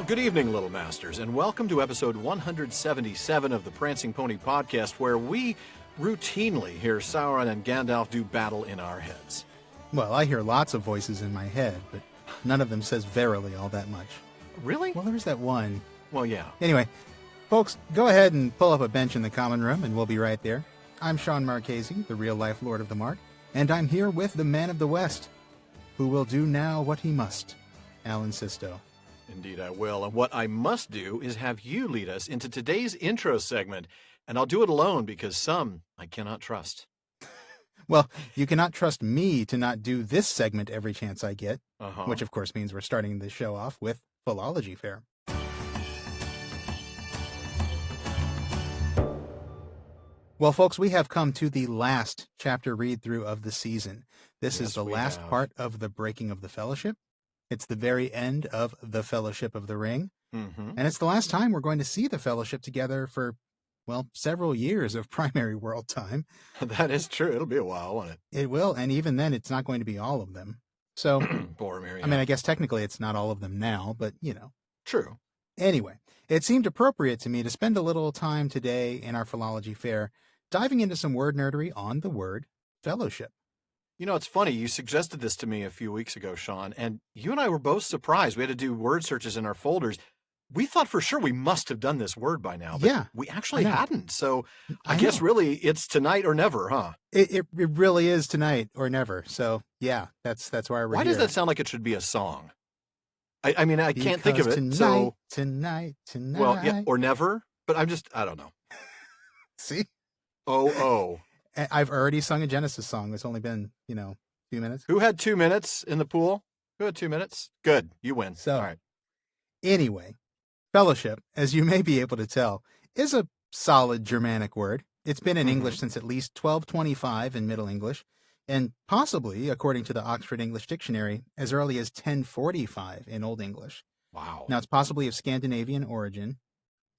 Good evening, Little Masters, and welcome to episode 177 of the Prancing Pony Podcast, where we routinely hear Sauron and Gandalf do battle in our heads. Well, I hear lots of voices in my head, but none of them says verily all that much. Really? Well, there's that one. Well, yeah. Anyway, folks, go ahead and pull up a bench in the common room, and we'll be right there. I'm Sean Marchese, the real-life Lord of the Mark, and I'm here with the Man of the West, who will do now what he must, Alan Sisto. Indeed I will, and what I must do is have you lead us into today's intro segment, and I'll do it alone because some I cannot trust. Well, you cannot trust me to not do this segment every chance I get, Uh-huh. which of course means we're starting the show off with Philology Fair. Well, folks, we have come to the last chapter read-through of the season. This is the last part of the Breaking of the Fellowship. It's the very end of the Fellowship of the Ring. Mm-hmm. And it's the last time we're going to see the Fellowship together for, well, several years of primary world time. That is true. It'll be a while, won't it? It will, and even then, it's not going to be all of them. So, Boromir, yeah. I mean, I guess technically it's not all of them now, but, you know. True. Anyway, it seemed appropriate to me to spend a little time today in our Philology Fair diving into some word nerdery on the word fellowship. You know, it's funny. You suggested this to me a few weeks ago, Sean, and you and I were both surprised. We had to do word searches in our folders. We thought for sure we must have done this word by now, but Yeah, we actually I know. hadn't. So I I guess know. really it's tonight or never, huh? It really is tonight or never. So, yeah, that's why we're Why here. does that sound like it should be a song? I mean, I can't think of Because it. So, tonight. well, yeah, or never, but I don't know. See? Oh. I've already sung a Genesis song. It's only been, a few minutes. Who had 2 minutes in the pool? Who had 2 minutes? Good. You win. So, all right. Anyway, fellowship, as you may be able to tell, is a solid Germanic word. It's been in English since at least 1225 in Middle English, and possibly, according to the Oxford English Dictionary, as early as 1045 in Old English. Wow. Now, it's possibly of Scandinavian origin.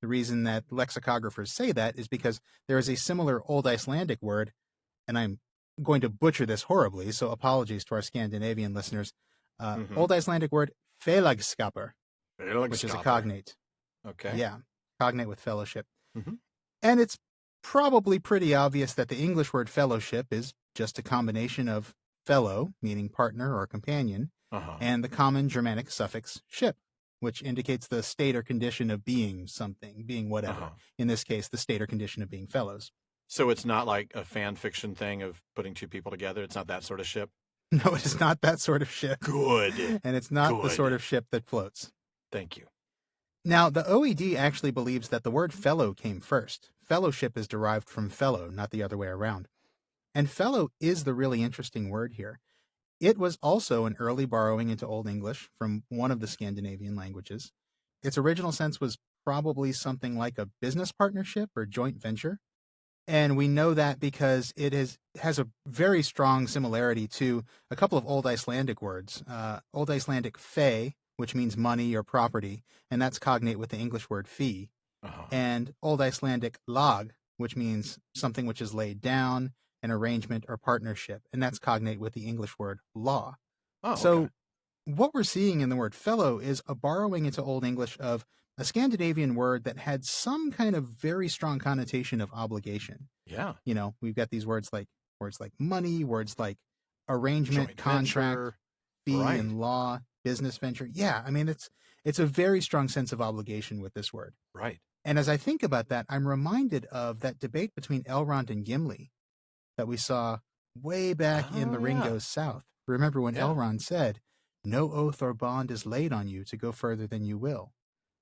The reason that lexicographers say that is because there is a similar Old Icelandic word, and I'm going to butcher this horribly, so apologies to our Scandinavian listeners. Old Icelandic word félagskapur, which is a cognate. Okay. Yeah, cognate with fellowship. Mhm. And it's probably pretty obvious that the English word fellowship is just a combination of fellow, meaning partner or companion, Uh-huh. and the common Germanic suffix ship, which indicates the state or condition of being something, being whatever. Uh-huh. In this case, the state or condition of being fellows. So it's not like a fan fiction thing of putting two people together. It's not that sort of ship. No, it is not that sort of ship. Good. And it's not the Good. sort of ship that floats. Thank you. Now, the OED actually believes that the word fellow came first. Fellowship is derived from fellow, not the other way around. And fellow is the really interesting word here. It was also an early borrowing into Old English from one of the Scandinavian languages. Its original sense was probably something like a business partnership or joint venture. And we know that because it has a very strong similarity to a couple of Old Icelandic words. Old Icelandic fe, which means money or property, and that's cognate with the English word fee. Uh-huh. And Old Icelandic lag, which means something which is laid down, an arrangement or partnership, and that's cognate with the English word law. Oh, So okay. what we're seeing in the word fellow is a borrowing into Old English of a Scandinavian word that had some kind of very strong connotation of obligation. Yeah. We've got these words like money, words like arrangement, Joint contract, venture. fee, Right. and law, business venture. Yeah, I mean, it's a very strong sense of obligation with this word. Right. And as I think about that, I'm reminded of that debate between Elrond and Gimli that we saw way back in The Ring yeah. Goes South. Remember when Yeah. Elrond said, "No oath or bond is laid on you to go further than you will."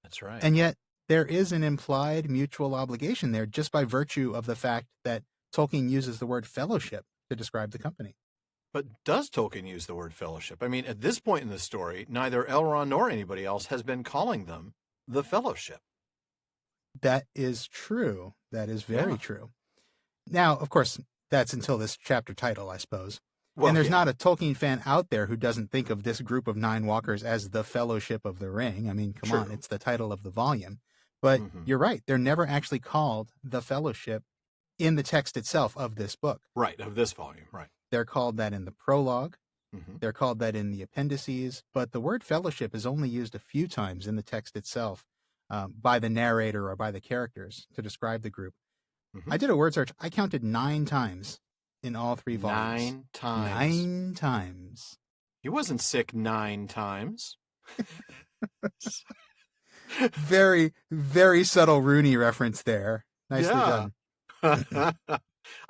That's right. And yet there is an implied mutual obligation there just by virtue of the fact that Tolkien uses the word fellowship to describe the company. But does Tolkien use the word fellowship? I mean, at this point in the story, neither Elrond nor anybody else has been calling them the fellowship. That is true. That is very Yeah. true. Now, of course, that's until this chapter title, I suppose. Well, And there's yeah. not a Tolkien fan out there who doesn't think of this group of 9 walkers as the Fellowship of the Ring. I mean, come on, True. it's the title of the volume. But you're right. They're never actually called the Fellowship in the text itself of this book. Right, of this volume, right. They're called that in the prologue, Mhm. They're called that in the appendices, but the word fellowship is only used a few times in the text itself by the narrator or by the characters to describe the group. Mhm. I did a word search. I counted 9 times in all 3 volumes. 9 times. 9 times. He wasn't sick 9 times. Very, very subtle Rooney reference there. Nicely Yeah. done.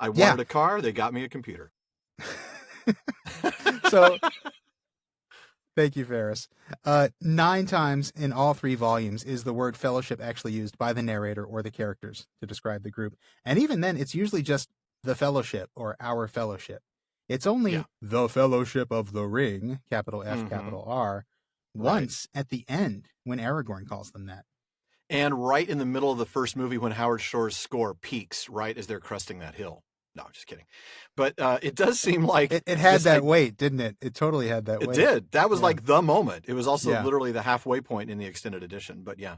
I Yeah. wanted a car, they got me a computer. So, thank you, Ferris. 9 times in all 3 volumes is the word fellowship actually used by the narrator or the characters to describe the group. And even then, it's usually just the fellowship or our fellowship. It's only the Fellowship of the Ring, capital F, capital R, once at the end when Aragorn calls them that. And right in the middle of the first movie when Howard Shore's score peaks, right as they're cresting that hill. No, I'm just kidding. But it does seem like... It had that weight, didn't it? It totally had that weight. It did. That was like the moment. It was also Yeah. literally the halfway point in the extended edition. But yeah.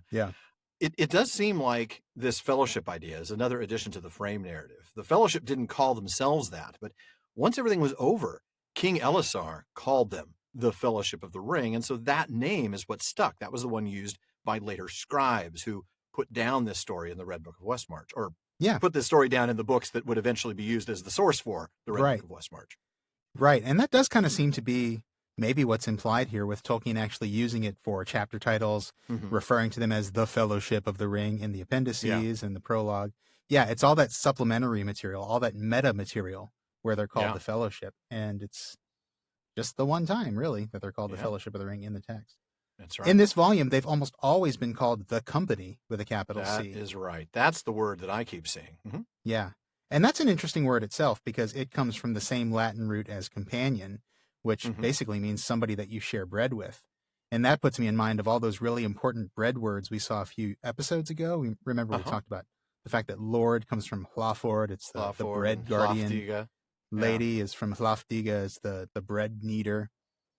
It does seem like this fellowship idea is another addition to the frame narrative. The fellowship didn't call themselves that, but once everything was over, King Elisar called them the Fellowship of the Ring, and so that name is what stuck. That was the one used by later scribes who put down this story in the Red Book of Westmarch, or put this story down in the books that would eventually be used as the source for the Red Book of Westmarch. Right, and that does kind of seem to be maybe what's implied here with Tolkien actually using it for chapter titles, referring to them as the Fellowship of the Ring in the appendices and the prologue. Yeah, it's all that supplementary material, all that meta material where they're called the Fellowship. And it's just the one time, really, that they're called the Fellowship of the Ring in the text. That's right. In this volume, they've almost always been called the Company with a capital C. That is right. That's the word that I keep seeing. Yeah. And that's an interesting word itself because it comes from the same Latin root as companion, which basically means somebody that you share bread with. And that puts me in mind of all those really important bread words we saw a few episodes ago. We remember we talked about the fact that Lord comes from Hlaford. It's the bread guardian. Hlafdiga. Lady is from Hlafdiga, is the bread kneader.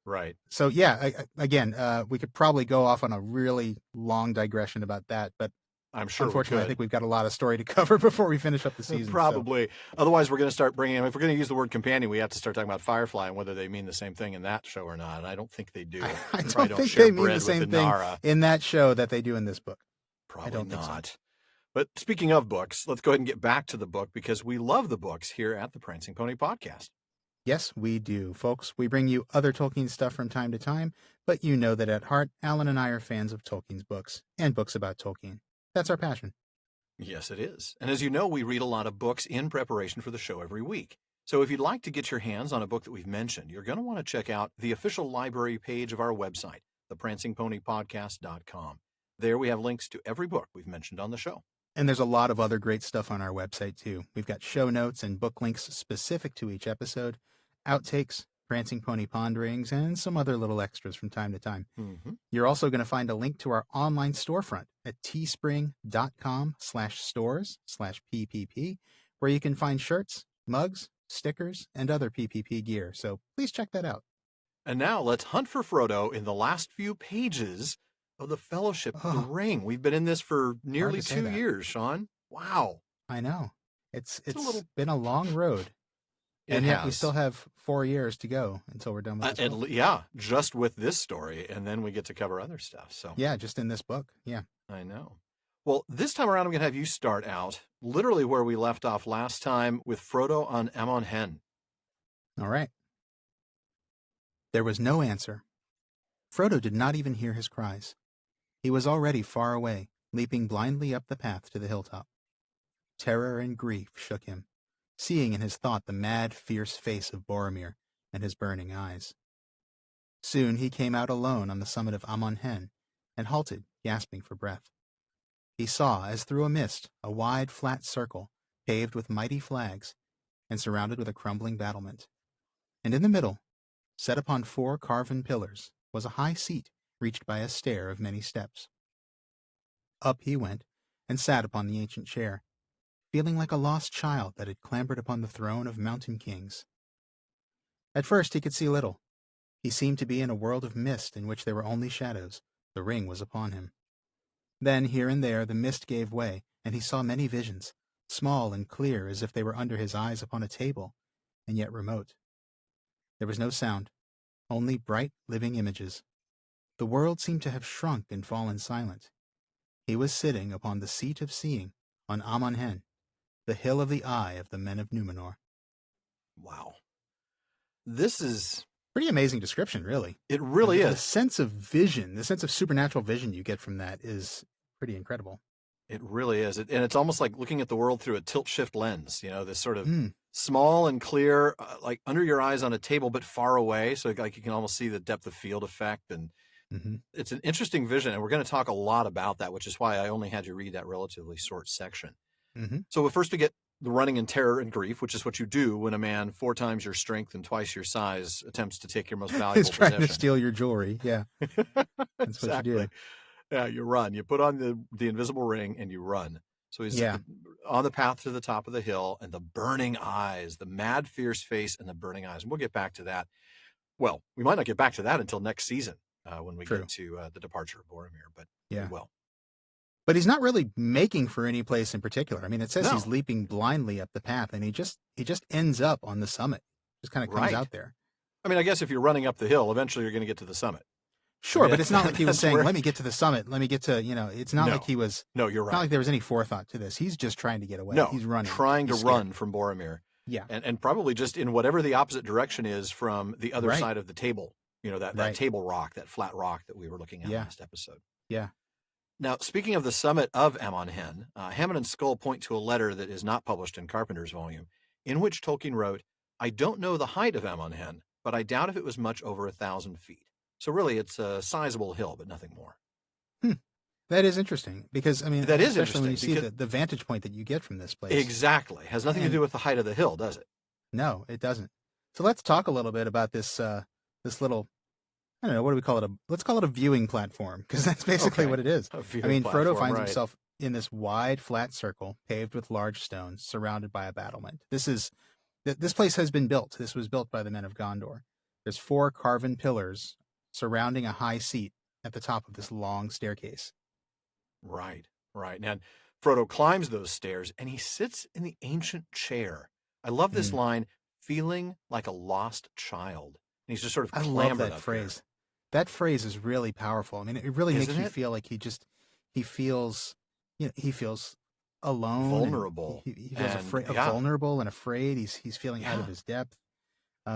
Right. So yeah, again, we could probably go off on a really long digression about that, but I'm sure. Unfortunately, I think we've got a lot of story to cover before we finish up the season. Probably. So. Otherwise, we're going to start bringing in, if we're going to use the word companion, we have to start talking about Firefly and whether they mean the same thing in that show or not. I don't think they do. I don't think they mean the same thing in that show that they do in this book. Probably I don't not. think so. But speaking of books, let's go ahead and get back to the book because we love the books here at the Prancing Pony Podcast. Yes, we do, folks. We bring you other Tolkien stuff from time to time, but you know that at heart, Alan and I are fans of Tolkien's books and books about Tolkien. That's our passion. Yes, it is. And as you know, we read a lot of books in preparation for the show every week. So if you'd like to get your hands on a book that we've mentioned, you're going to want to check out the official library page of our website, theprancingponypodcast.com. There we have links to every book we've mentioned on the show. And there's a lot of other great stuff on our website, too. We've got show notes and book links specific to each episode, outtakes, Prancing Pony Ponderings, and some other little extras from time to time. You're also going to find a link to our online storefront at teespring.com/stores/PPP, where you can find shirts, mugs, stickers, and other PPP gear. So please check that out. And now let's hunt for Frodo in the last few pages of the Fellowship of the Ring. We've been in this for nearly 2 years, Sean. Wow. I know. It's been a long road. And yet we still have 4 years to go until we're done with this book. Yeah, just with this story, and then we get to cover other stuff. So yeah, just in this book. Yeah. I know. Well, this time around, I'm going to have you start out literally where we left off last time with Frodo on Amon Hen. All right. There was no answer. Frodo did not even hear his cries. He was already far away, leaping blindly up the path to the hilltop. Terror and grief shook him, seeing in his thought the mad, fierce face of Boromir and his burning eyes. Soon he came out alone on the summit of Amon Hen and halted, gasping for breath. He saw, as through a mist, a wide, flat circle, paved with mighty flags and surrounded with a crumbling battlement. And in the middle, set upon 4 carven pillars, was a high seat reached by a stair of many steps. Up he went and sat upon the ancient chair, feeling like a lost child that had clambered upon the throne of mountain kings. At first he could see little. He seemed to be in a world of mist in which there were only shadows. The ring was upon him. Then, here and there, the mist gave way, and he saw many visions, small and clear as if they were under his eyes upon a table, and yet remote. There was no sound, only bright living images. The world seemed to have shrunk and fallen silent. He was sitting upon the seat of seeing, on Amon Hen, the hill of the eye of the men of Numenor. Wow. This is... pretty amazing description, really. It really is. The sense of vision, the sense of supernatural vision you get from that is pretty incredible. It really is. And it's almost like looking at the world through a tilt-shift lens, this sort of small and clear, like under your eyes on a table, but far away. So like you can almost see the depth of field effect. And it's an interesting vision. And we're going to talk a lot about that, which is why I only had you read that relatively short section. So first we get the running in terror and grief, which is what you do when a man 4 times your strength and twice your size attempts to take your most valuable He's trying possession. to steal your jewelry. Yeah. That's what you do. Yeah, you run. You put on the invisible ring and you run. So he's on the path to the top of the hill, and the burning eyes, the mad, fierce face and the burning eyes. And we'll get back to that. Well, we might not get back to that until next season when we get to the departure of Boromir, but we will. But he's not really making for any place in particular. I mean, it says he's leaping blindly up the path, and he just ends up on the summit. Just kind of comes out there. I mean, I guess if you're running up the hill, eventually you're going to get to the summit. Sure, but it's not like he was saying, let me get to the summit. Let me get to, it's not like he was. No, you're right. Not like there was any forethought to this. He's just trying to get away. No, he's running. Trying to run from Boromir. Yeah. And probably just in whatever the opposite direction is from the other side of the table. That table rock, that flat rock that we were looking at last episode. Yeah. Now, speaking of the summit of Amon Hen, Hammond and Skull point to a letter that is not published in Carpenter's volume, in which Tolkien wrote, "I don't know the height of Amon Hen, but I doubt if it was much over 1,000 feet. So really, it's a sizable hill, but nothing more." That is interesting because, I mean, that is especially when you see the vantage point that you get from this place. Exactly. Has nothing to do with the height of the hill, does it? No, it doesn't. So let's talk a little bit about this little, I don't know, what do we call it? Let's call it a viewing platform, because that's basically what it is. I mean, Frodo finds himself in this wide, flat circle paved with large stones, surrounded by a battlement. This place has been built. This was built by the men of Gondor. There's 4 carven pillars surrounding a high seat at the top of this long staircase. Right. And Frodo climbs those stairs and he sits in the ancient chair. I love this line, feeling like a lost child. And he's just sort of clambered I love that up phrase. There. That phrase is really powerful. I mean, it really makes you feel like he feels alone, vulnerable. He feels vulnerable and afraid. He's feeling out of his depth.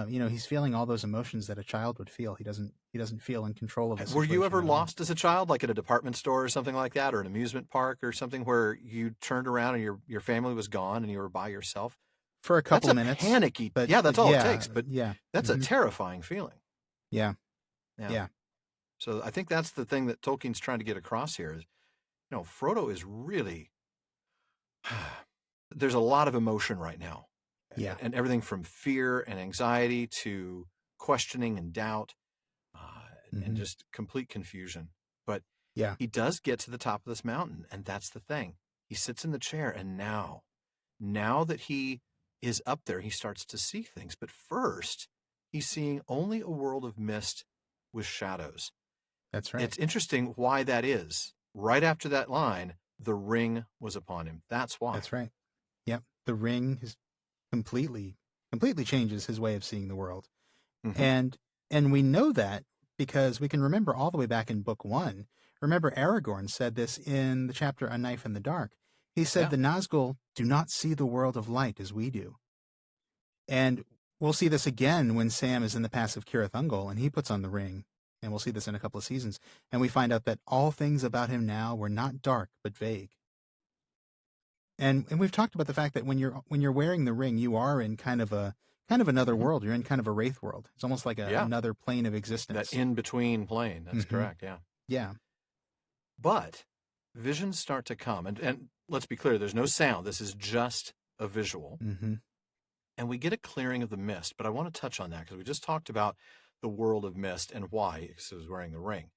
He's feeling all those emotions that a child would feel. He doesn't feel in control of his situation. Were you ever lost as a child, like at a department store or something like that, or an amusement park or something where you turned around and your family was gone and you were by yourself? For a couple of minutes. Panicky. But that's all it takes. But that's a terrifying feeling. Yeah. So I think that's the thing that Tolkien's trying to get across here is, Frodo is really, there's a lot of emotion right now. Yeah. And everything from fear and anxiety to questioning and doubt and just complete confusion. But he does get to the top of this mountain, and that's the thing. He sits in the chair, and now that he is up there, he starts to see things. But first, he's seeing only a world of mist with shadows. That's right. It's interesting why that is. Right after that line, the ring was upon him. That's why. That's right. Yep. The ring is completely changes his way of seeing the world. And we know that because we can remember all the way back in book 1. Remember, Aragorn said this in the chapter A Knife in the Dark. He said the Nazgul do not see the world of light as we do. And we'll see this again when Sam is in the Pass of Cirith Ungol and he puts on the ring. And we'll see this in a couple of seasons. And we find out that all things about him now were not dark, but vague. And we've talked about the fact that when you're wearing the ring, you are in kind of another world. You're in kind of a wraith world. It's almost like another plane of existence. That in-between plane. That's correct, Yeah. But visions start to come. And let's be clear, there's no sound. This is just a visual. And we get a clearing of the mist. But I want to touch on that because we just talked about the world of mist and why he was wearing the ring.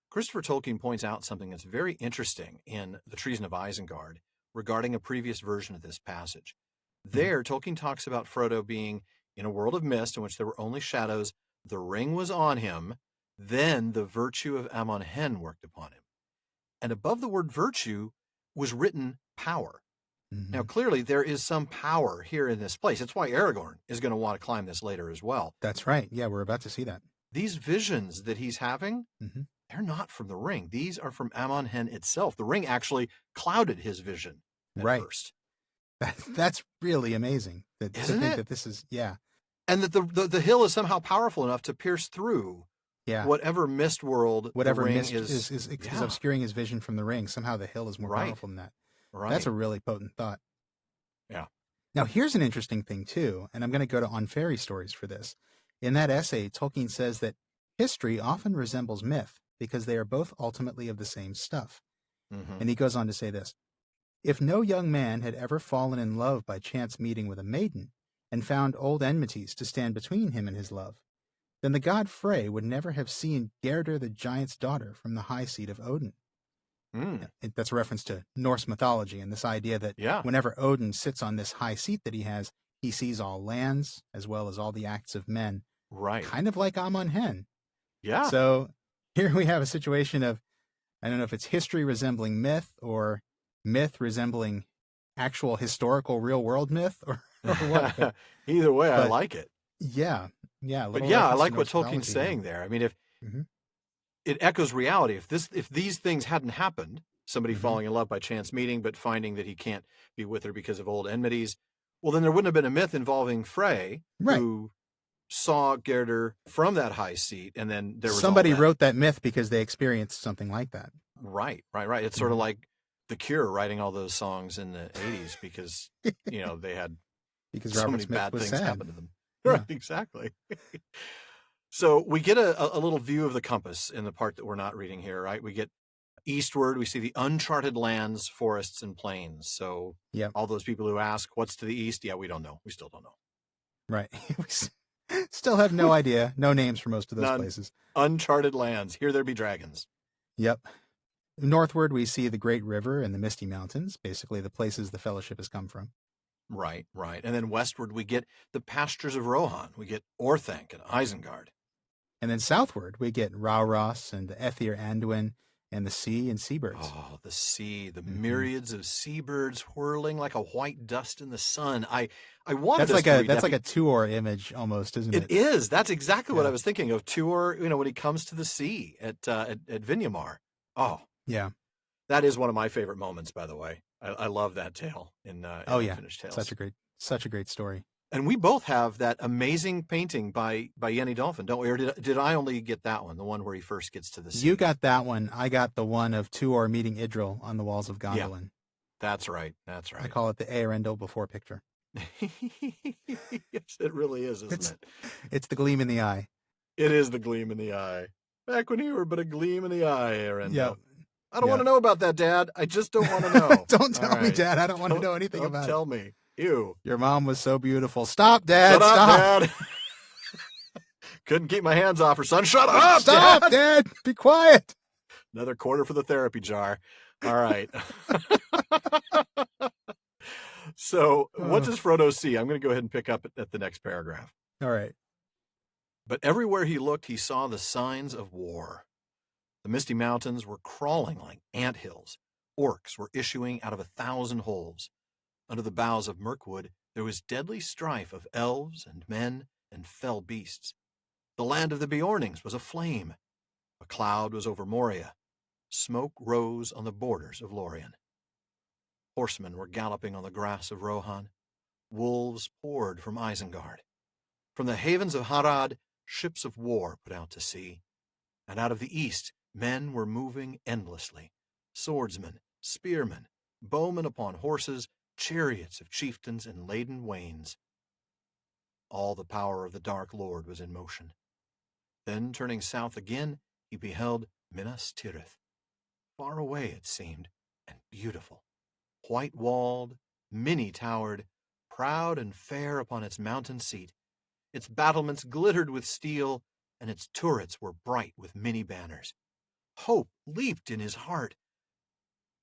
Christopher Tolkien points out something that's very interesting in The Treason of Isengard regarding a previous version of this passage. There, Tolkien talks about Frodo being in a world of mist in which there were only shadows. The ring was on him. Then the virtue of Amon Hen worked upon him. And above the word virtue was written power. Now, clearly, there is some power here in this place. It's why Aragorn is going to want to climb this later as well. That's right. Yeah, we're about to see that. these visions that he's having, they're not from the ring. These are from Amon-Hen itself. The ring actually clouded his vision at first. That's really amazing. Isn't to think it? that this is, yeah. And that the hill is somehow powerful enough to pierce through whatever mist world whatever the ring mist is obscuring his vision from the ring. Somehow the hill is more powerful than that. Right. That's a really potent thought. Yeah. Now, here's an interesting thing, too, and I'm going to go to On Fairy Stories for this. In that essay, Tolkien says that history often resembles myth because they are both ultimately of the same stuff. And he goes on to say this: if no young man had ever fallen in love by chance meeting with a maiden and found old enmities to stand between him and his love, then the god Frey would never have seen Gerdur the giant's daughter from the high seat of Odin. That's a reference to Norse mythology and this idea that whenever Odin sits on this high seat that he sees all lands as well as all the acts of men. Right. Kind of like Amon-Hen. Yeah. So here we have a situation of, I don't know if it's history resembling myth or myth resembling actual historical real world myth or what. Either way, I like it. Yeah. Yeah. But yeah, I like what Tolkien's saying there. I mean, if it echoes reality, if these things hadn't happened, somebody falling in love by chance meeting, but finding that he can't be with her because of old enmities, well, then there wouldn't have been a myth involving Frey, who saw Gerdur from that high seat, and then there was somebody wrote that myth because they experienced something like that. Right. It's sort of like The Cure writing all those songs in the 80s because, they had so many bad things happen to them. Yeah. Right, exactly. So we get a little view of the compass in the part that we're not reading here, right? We get eastward, we see the uncharted lands, forests, and plains. So all those people who ask, what's to the east? Yeah, we don't know. We still don't know. Right. We still have no idea. No names for most of those places. Uncharted lands. Here there be dragons. Yep. Northward, we see the Great River and the Misty Mountains, basically the places the Fellowship has come from. Right. And then westward, we get the pastures of Rohan. We get Orthanc and Isengard. And then southward, we get Rauros and Ethir Anduin and the sea and seabirds. Oh, the sea, the myriads of seabirds whirling like a white dust in the sun. I wanted that's like a Tuor image almost, isn't it? It is. That's exactly what I was thinking of. Tuor, when he comes to the sea at Vinyamar. Oh, yeah. That is one of my favorite moments, by the way. I love that tale in Unfinished Tales. Such a great story. And we both have that amazing painting by Yenny Dolphin, don't we? Or did I only get that one, the one where he first gets to the sea? You got that one. I got the one of Tuor meeting Idril on the walls of Gondolin. Yeah, that's right. I call it the Eärendil before picture. Yes, it really is, isn't it? It's the gleam in the eye. It is the gleam in the eye. Back when you were but a gleam in the eye, Eärendil. Yep. I don't want to know about that, Dad. I just don't want to know. Don't tell me, Dad. I don't want to know anything about it. Don't tell me. Ew. Your mom was so beautiful. Stop, Dad. Shut up, Dad. Couldn't keep my hands off her, son. Shut up, Stop, Dad. Be quiet. Another quarter for the therapy jar. All right. So what does Frodo see? I'm going to go ahead and pick up at the next paragraph. All right. But everywhere he looked, he saw the signs of war. The misty mountains were crawling like anthills. Orcs were issuing out of 1,000 holes. Under the boughs of Mirkwood, there was deadly strife of elves and men and fell beasts. The land of the Beornings was aflame. A cloud was over Moria. Smoke rose on the borders of Lorien. Horsemen were galloping on the grass of Rohan. Wolves poured from Isengard. From the havens of Harad, ships of war put out to sea. And out of the east, men were moving endlessly. Swordsmen, spearmen, bowmen upon horses, chariots of chieftains and laden wains. All the power of the Dark Lord was in motion. Then, turning south again, he beheld Minas Tirith. Far away it seemed, and beautiful. White-walled, many-towered, proud and fair upon its mountain seat. Its battlements glittered with steel, and its turrets were bright with many banners. Hope leaped in his heart.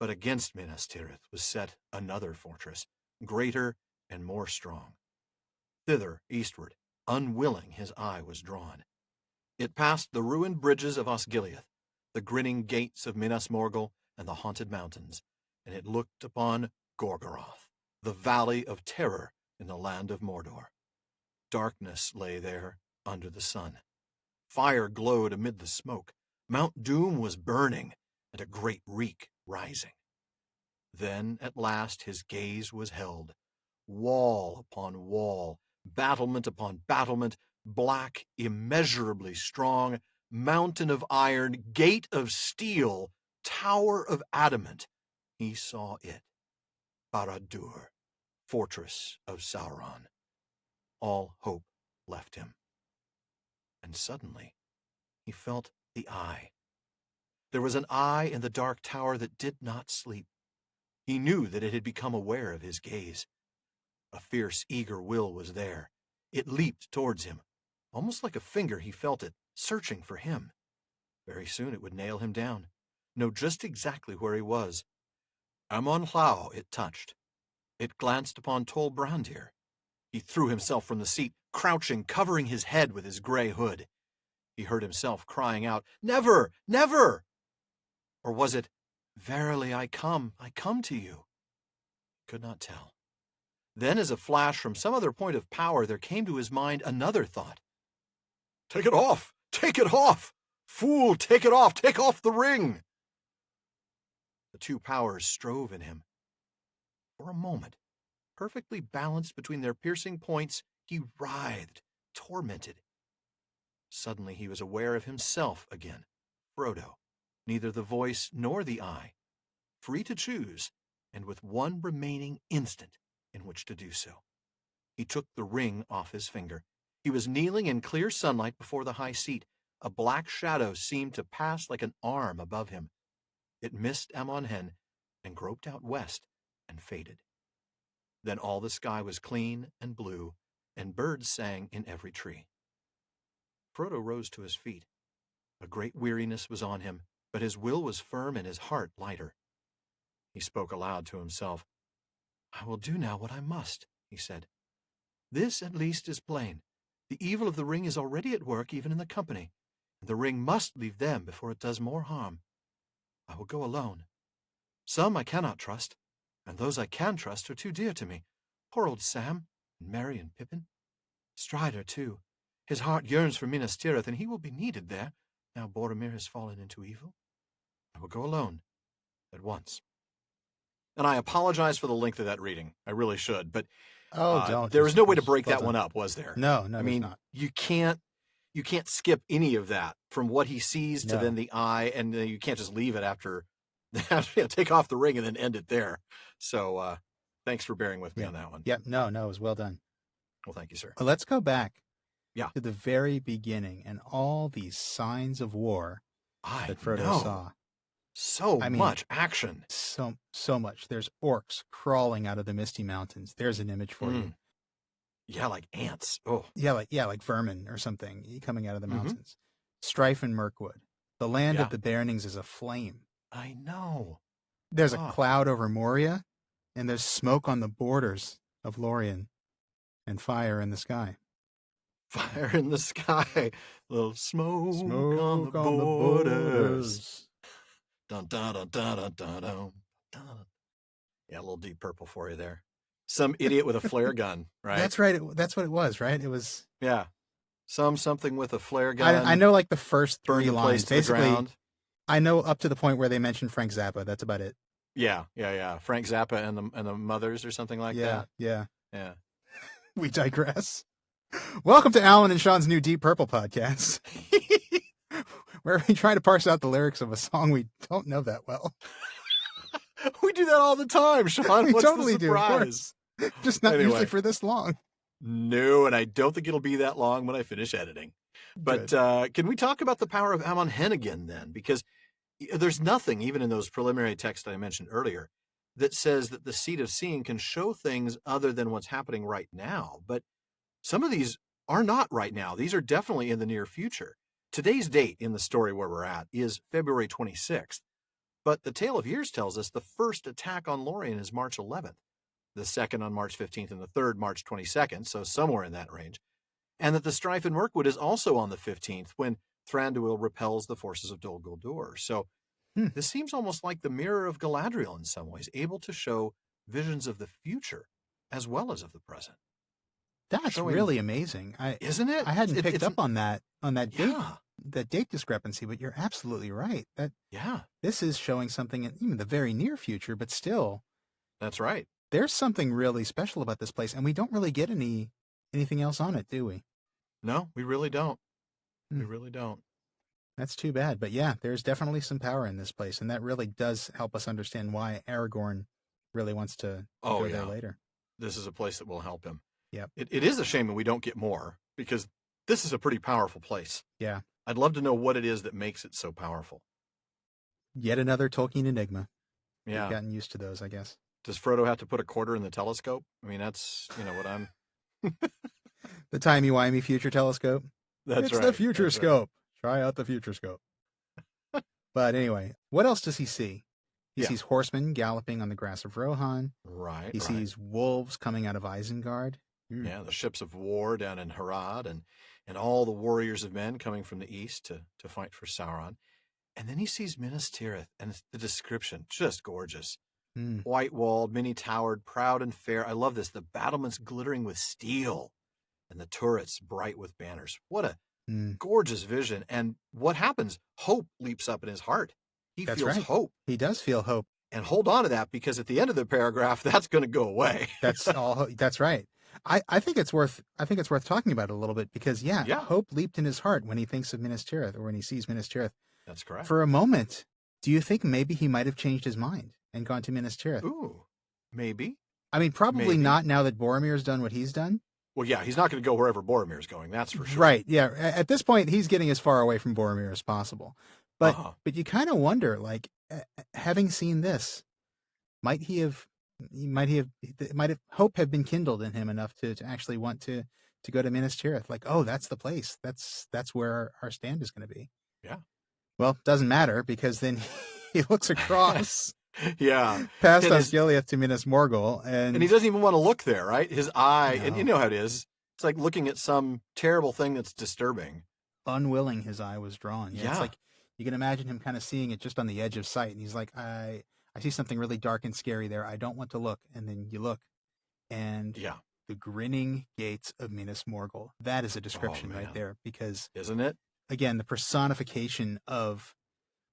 But against Minas Tirith was set another fortress, greater and more strong. Thither, eastward, unwilling his eye was drawn. It passed the ruined bridges of Osgiliath, the grinning gates of Minas Morgul, and the haunted mountains, and it looked upon Gorgoroth, the valley of terror in the land of Mordor. Darkness lay there under the sun. Fire glowed amid the smoke. Mount Doom was burning, and a great reek rising. Then, at last, his gaze was held. Wall upon wall, battlement upon battlement, black, immeasurably strong, mountain of iron, gate of steel, tower of adamant. He saw it. Barad-dûr, fortress of Sauron. All hope left him. And suddenly, he felt the eye. There was an eye in the dark tower that did not sleep. He knew that it had become aware of his gaze. A fierce, eager will was there. It leaped towards him. Almost like a finger, he felt it, searching for him. Very soon it would nail him down, know just exactly where he was. Amon Llao it touched. It glanced upon Tol Brandir. He threw himself from the seat, crouching, covering his head with his gray hood. He heard himself crying out, "Never! Never!" Or was it, "Verily I come to you"? He could not tell. Then, as a flash from some other point of power, there came to his mind another thought. "Take it off! Take it off! Fool, take it off! Take off the ring!" The two powers strove in him. For a moment, perfectly balanced between their piercing points, he writhed, tormented. Suddenly he was aware of himself again, Frodo, neither the voice nor the eye, free to choose, and with one remaining instant in which to do so. He took the ring off his finger. He was kneeling in clear sunlight before the high seat. A black shadow seemed to pass like an arm above him. It missed Amon Hen and groped out west and faded. Then all the sky was clean and blue, and birds sang in every tree. Frodo rose to his feet. A great weariness was on him, but his will was firm and his heart lighter. He spoke aloud to himself. "I will do now what I must," he said. "This, at least, is plain. The evil of the ring is already at work even in the company, and the ring must leave them before it does more harm. I will go alone. Some I cannot trust, and those I can trust are too dear to me. Poor old Sam, and Merry and Pippin. Strider, too. His heart yearns for Minas Tirith, and he will be needed there, now Boromir has fallen into evil. I will go alone, at once." And I apologize for the length of that reading. I really should, but there was no way to break that one up, was there? No, I mean, not. You can't skip any of that from what he sees to then the eye, and you can't just leave it after take off the ring and then end it there. So thanks for bearing with me on that one. Yep. No, it was well done. Well, thank you, sir. Well, let's go back to the very beginning and all these signs of war that Frodo saw. So much action. So much. There's orcs crawling out of the misty mountains. There's an image for you. Yeah, like ants. Oh. Yeah, like vermin or something coming out of the mountains. Strife in Mirkwood. The land of the Bearnings is aflame. I know. There's a cloud over Moria, and there's smoke on the borders of Lorien, and fire in the sky. Fire in the sky. Little smoke on the borders. Dun, dun, dun, dun, dun, dun, dun, dun. Yeah, a little Deep Purple for you there. Some idiot with a flare gun, right? That's right. That's what it was, right? It was. Yeah. Something with a flare gun. I know like the first three lines. Basically, I know up to the point where they mentioned Frank Zappa. That's about it. Yeah. Frank Zappa and the Mothers or something like that. Yeah. We We digress. Welcome to Alan and Sean's new Deep Purple podcast, where we try to parse out the lyrics of a song we don't know that well. We do that all the time, Sean. We What's totally the surprise? do. Just not usually for this long. No, and I don't think it'll be that long when I finish editing. But can we talk about the power of Amon Hen again then? Because there's nothing, even in those preliminary texts I mentioned earlier, that says that the Seat of Seeing can show things other than what's happening right now. But some of these are not right now. These are definitely in the near future. Today's date in the story where we're at is February 26th. But the Tale of Years tells us the first attack on Lorien is March 11th, the second on March 15th, and the third March 22nd, so somewhere in that range. And that the strife in Mirkwood is also on the 15th, when Thranduil repels the forces of Dol Guldur. So this seems almost like the mirror of Galadriel in some ways, able to show visions of the future as well as of the present. That's really amazing. Isn't it? I hadn't picked up on that date, Yeah. that date discrepancy, but you're absolutely right. Yeah. This is showing something in even the very near future, but still. That's right. There's something really special about this place, and we don't really get anything else on it, do we? No, we really don't. We really don't. That's too bad. But yeah, there's definitely some power in this place, and that really does help us understand why Aragorn really wants to go there later. This is a place that will help him. Yep. It is a shame that we don't get more, because this is a pretty powerful place. Yeah. I'd love to know what it is that makes it so powerful. Yet another Tolkien enigma. Yeah. We've gotten used to those, I guess. Does Frodo have to put a quarter in the telescope? I mean, that's, what I'm... The timey-wimey future telescope. It's the future scope. Right. Try out the future scope. But anyway, what else does he see? He sees horsemen galloping on the grass of Rohan. Right. He sees wolves coming out of Isengard. Yeah, the ships of war down in Harad, and all the warriors of men coming from the east to fight for Sauron. And then he sees Minas Tirith, and the description, just gorgeous. White-walled, many-towered, proud and fair. I love this. The battlements glittering with steel, and the turrets bright with banners. What a gorgeous vision. And what happens? Hope leaps up in his heart. He feels hope. He does feel hope. And hold on to that, because at the end of the paragraph, that's going to go away. That's all. That's right. I think it's worth talking about it a little bit, because hope leaped in his heart when he thinks of Minas Tirith, or when he sees Minas Tirith. That's correct. For a moment, do you think maybe he might have changed his mind and gone to Minas Tirith? Ooh, maybe. I mean, probably not now that Boromir's done what he's done. Well, yeah, he's not going to go wherever Boromir's going. That's for sure. Right. Yeah. At this point, he's getting as far away from Boromir as possible. But you kind of wonder, like, having seen this, might hope have been kindled in him enough to actually want to go to Minas Tirith? Like, oh, that's the place. That's where our stand is going to be. Yeah. Well, doesn't matter, because then he looks across. Yeah. Past Osgiliath to Minas Morgul. And he doesn't even want to look there, right? His eye, and you know how it is. It's like looking at some terrible thing that's disturbing. Unwilling, his eye was drawn. Yeah. It's like, you can imagine him kind of seeing it just on the edge of sight. And he's like, I see something really dark and scary there. I don't want to look. And then you look, and the grinning gates of Minas Morgul. That is a description right there, because... Isn't it? Again, the personification of...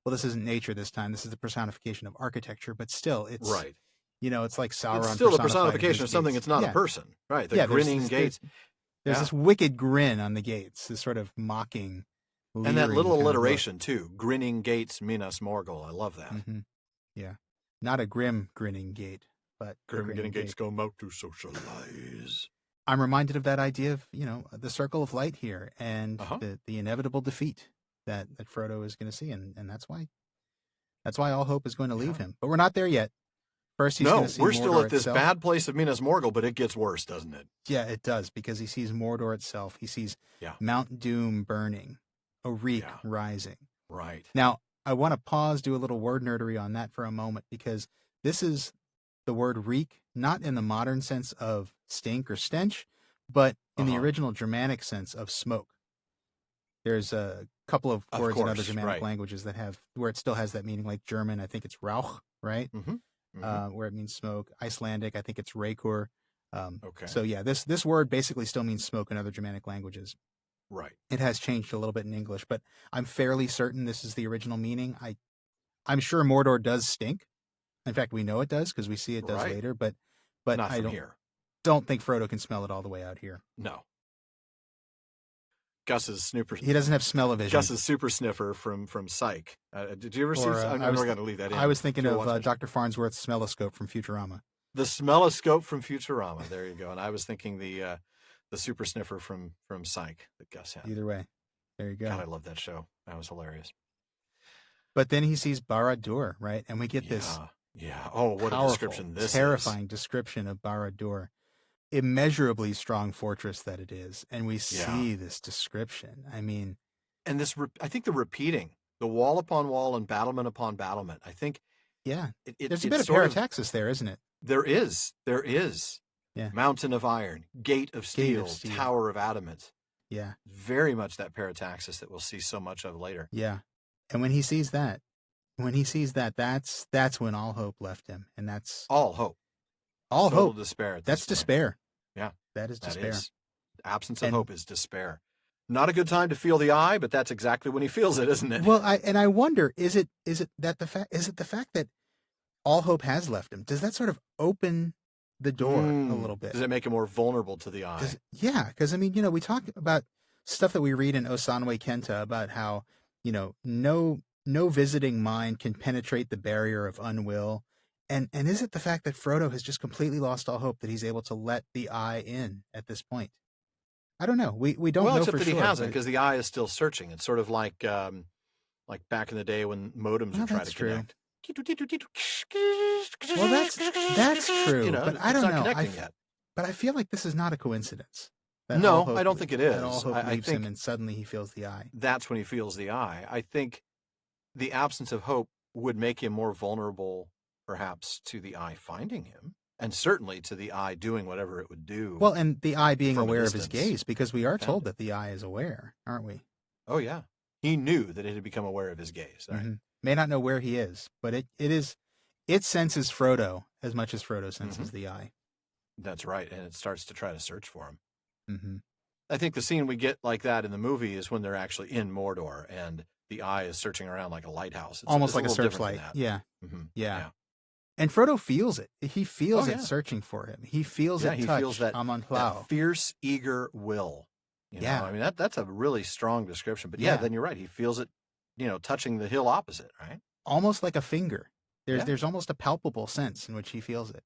Well, this isn't nature this time. This is the personification of architecture, but still, it's... Right. It's like Sauron. It's still the personification of something that's not a person. Right. The grinning gates. There's this wicked grin on the gates, this sort of mocking... And that little alliteration, too. Grinning gates, Minas Morgul. I love that. Mm-hmm. Yeah. Not a grim grinning gate, but... Grinning gates go out to socialize. I'm reminded of that idea of, the circle of light here, and the inevitable defeat that Frodo is going to see. And that's why all hope is going to leave him. But we're not there yet. First, he's going to see we're Mordor still at this itself. bad place of Minas Morgul, but it gets worse, doesn't it? Yeah, it does, because he sees Mordor itself. He sees Mount Doom burning, a reek rising. Right. Now, I want to pause, do a little word nerdery on that for a moment, because this is the word reek, not in the modern sense of stink or stench, but in the original Germanic sense of smoke. There's a couple of words in other Germanic languages that have, where it still has that meaning, like German, I think it's Rauch, right? Where it means smoke. Icelandic, I think it's Rekur. So yeah, this word basically still means smoke in other Germanic languages. Right. It has changed a little bit in English, but I'm fairly certain this is the original meaning. I'm sure Mordor does stink. In fact, we know it does, because we see it does later, but not I don't think Frodo can smell it all the way out here. No. Gus's snooper. He doesn't have smell-o-vision. Gus's super sniffer from Psych. Did you ever see? I'm never going to leave that in. I was thinking of Dr. Farnsworth's smelloscope from Futurama. The smelloscope from Futurama. There you go. And I was thinking the super sniffer from Psych that Gus had. Either way, there you go. God, I love that show. That was hilarious. But then he sees Barad-dûr, right? And we get this. Yeah. Oh, what powerful, a description this terrifying description of Barad-dûr. Immeasurably strong fortress that it is, and we see this description. I mean, and this, I think the repeating, the wall upon wall and battlement upon battlement. I think, there's a bit of parataxis there, isn't it? There is. Yeah. Mountain of iron, gate of steel, tower of adamant. Yeah, very much that parataxis that we'll see so much of later. Yeah, and when he sees that, that's when all hope left him, and that's all hope. All Total hope. despair. That's despair. Yeah. That is despair. Absence of hope is despair. Not a good time to feel the eye, but that's exactly when he feels it, isn't it? Well, I wonder, is it the fact that all hope has left him? Does that sort of open the door a little bit? Does it make him more vulnerable to the eye? Because I mean, we talk about stuff that we read in Osanwe Kenta about how, no visiting mind can penetrate the barrier of unwill. And is it the fact that Frodo has just completely lost all hope that he's able to let the eye in at this point? I don't know. We don't know for sure. Well, except that he hasn't, because the eye is still searching. It's sort of like back in the day when modems would try to connect. Well, that's true. But I don't know. Connecting yet. But I feel like this is not a coincidence. No, I don't think it is. That all hope leaves him, and suddenly he feels the eye. That's when he feels the eye. I think the absence of hope would make him more vulnerable, perhaps, to the eye finding him, and certainly to the eye doing whatever it would do. Well, and the eye being aware of his gaze, because we are told that the eye is aware, aren't we? Oh, yeah. He knew that it had become aware of his gaze. Right? Mm-hmm. May not know where he is, but it senses Frodo as much as Frodo senses the eye. That's right, and it starts to try to search for him. Mm-hmm. I think the scene we get like that in the movie is when they're actually in Mordor, and the eye is searching around like a lighthouse. Almost like a searchlight. Yeah. Mm-hmm. Yeah. And Frodo feels it. He feels it searching for him. He feels it touch. He feels that fierce, eager will. You know? I mean, that's a really strong description. But then you're right. He feels it, touching the hill opposite, right? Almost like a finger. There's almost a palpable sense in which he feels it.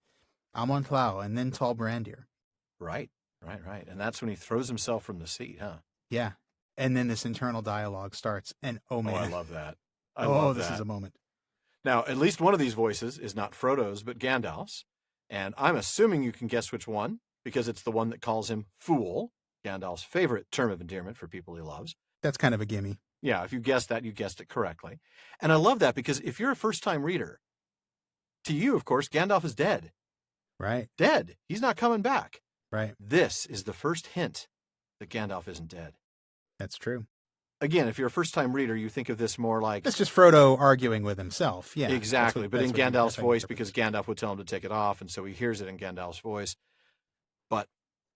Amon Plow and then Tall Brandir. Right. And that's when he throws himself from the seat, huh? Yeah. And then this internal dialogue starts. And oh, man. Oh, I love that. This is a moment. Now, at least one of these voices is not Frodo's, but Gandalf's. And I'm assuming you can guess which one, because it's the one that calls him fool, Gandalf's favorite term of endearment for people he loves. That's kind of a gimme. Yeah, if you guessed that, you guessed it correctly. And I love that, because if you're a first-time reader, to you, of course, Gandalf is dead. Right. Dead. He's not coming back. Right. This is the first hint that Gandalf isn't dead. That's true. Again, if you're a first-time reader, you think of this more like... It's just Frodo arguing with himself. Yeah. Exactly, but in Gandalf's voice, because Gandalf would tell him to take it off, and so he hears it in Gandalf's voice. But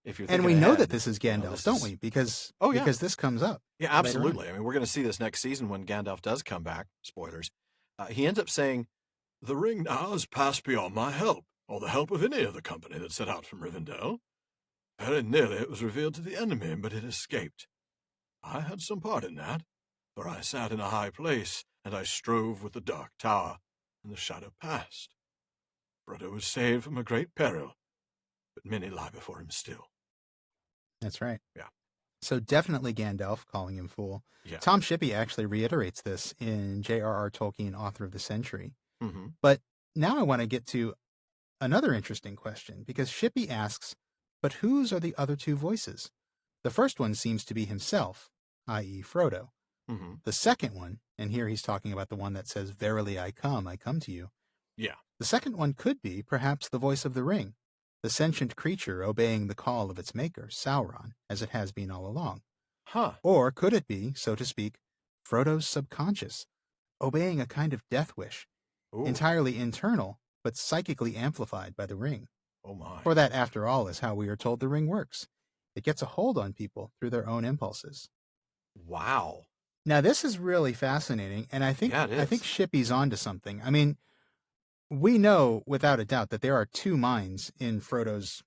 if you're thinking we know that this is Gandalf, don't we? Because this comes up. Yeah, absolutely. I mean, we're going to see this next season when Gandalf does come back. Spoilers. He ends up saying, "The ring now has passed beyond my help, or the help of any of the company that set out from Rivendell. Very nearly it was revealed to the enemy, but it escaped. I had some part in that, for I sat in a high place, and I strove with the dark tower, and the shadow passed. Frodo was saved from a great peril, but many lie before him still." That's right. Yeah. So definitely Gandalf calling him fool. Yeah. Tom Shippey actually reiterates this in J.R.R. Tolkien, Author of the Century. Mm-hmm. But now I want to get to another interesting question, because Shippey asks, but whose are the other two voices? The first one seems to be himself, i.e. Frodo. Mm-hmm. The second one, and here he's talking about the one that says, "Verily I come to you." Yeah. The second one could be perhaps the voice of the ring, the sentient creature obeying the call of its maker, Sauron, as it has been all along. Huh. Or could it be, so to speak, Frodo's subconscious, obeying a kind of death wish, entirely internal, but psychically amplified by the ring? Oh my. For that, after all, is how we are told the ring works. It gets a hold on people through their own impulses. Wow. Now, this is really fascinating, and I think Shippey's onto something. I mean, we know without a doubt that there are two minds in Frodo's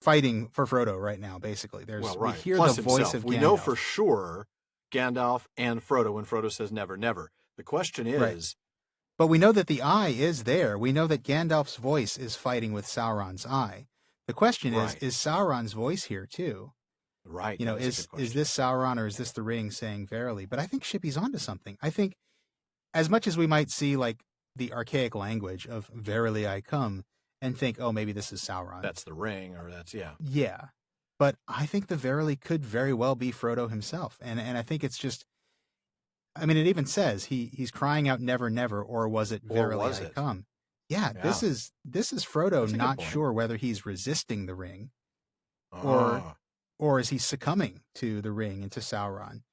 fighting for Frodo right now, basically. We hear Plus the voice himself. of Gandalf. We know for sure Gandalf and Frodo when Frodo says never, never. The question is... Right. But we know that the eye is there. We know that Gandalf's voice is fighting with Sauron's eye. The question is Sauron's voice here too? Right. Is this Sauron or is this the ring saying verily? But I think Shippey's onto something. I think as much as we might see like the archaic language of "verily I come" and think, oh, maybe this is Sauron. That's the ring, or that's, yeah. Yeah. But I think the verily could very well be Frodo himself. And I think it's just, I mean, it even says he's crying out never, never, or was it verily I come? Yeah, this is Frodo not sure whether he's resisting the ring or is he succumbing to the ring and to Sauron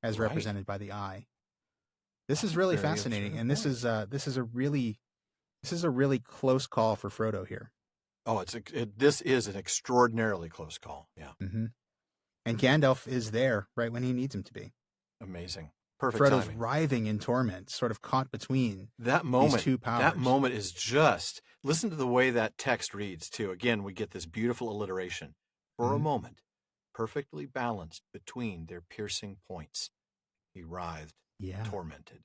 as represented by the eye. This is really fascinating, and this is a really close call for Frodo here. Oh, this is an extraordinarily close call. Yeah. Mm-hmm. And Gandalf is there right when he needs him to be. Amazing. Perfect Frodo's timing. writhing in torment, sort of caught between that moment, these two powers. That moment is just, listen to the way that text reads, too. Again, we get this beautiful alliteration. For a moment, perfectly balanced between their piercing points, he writhed, tormented.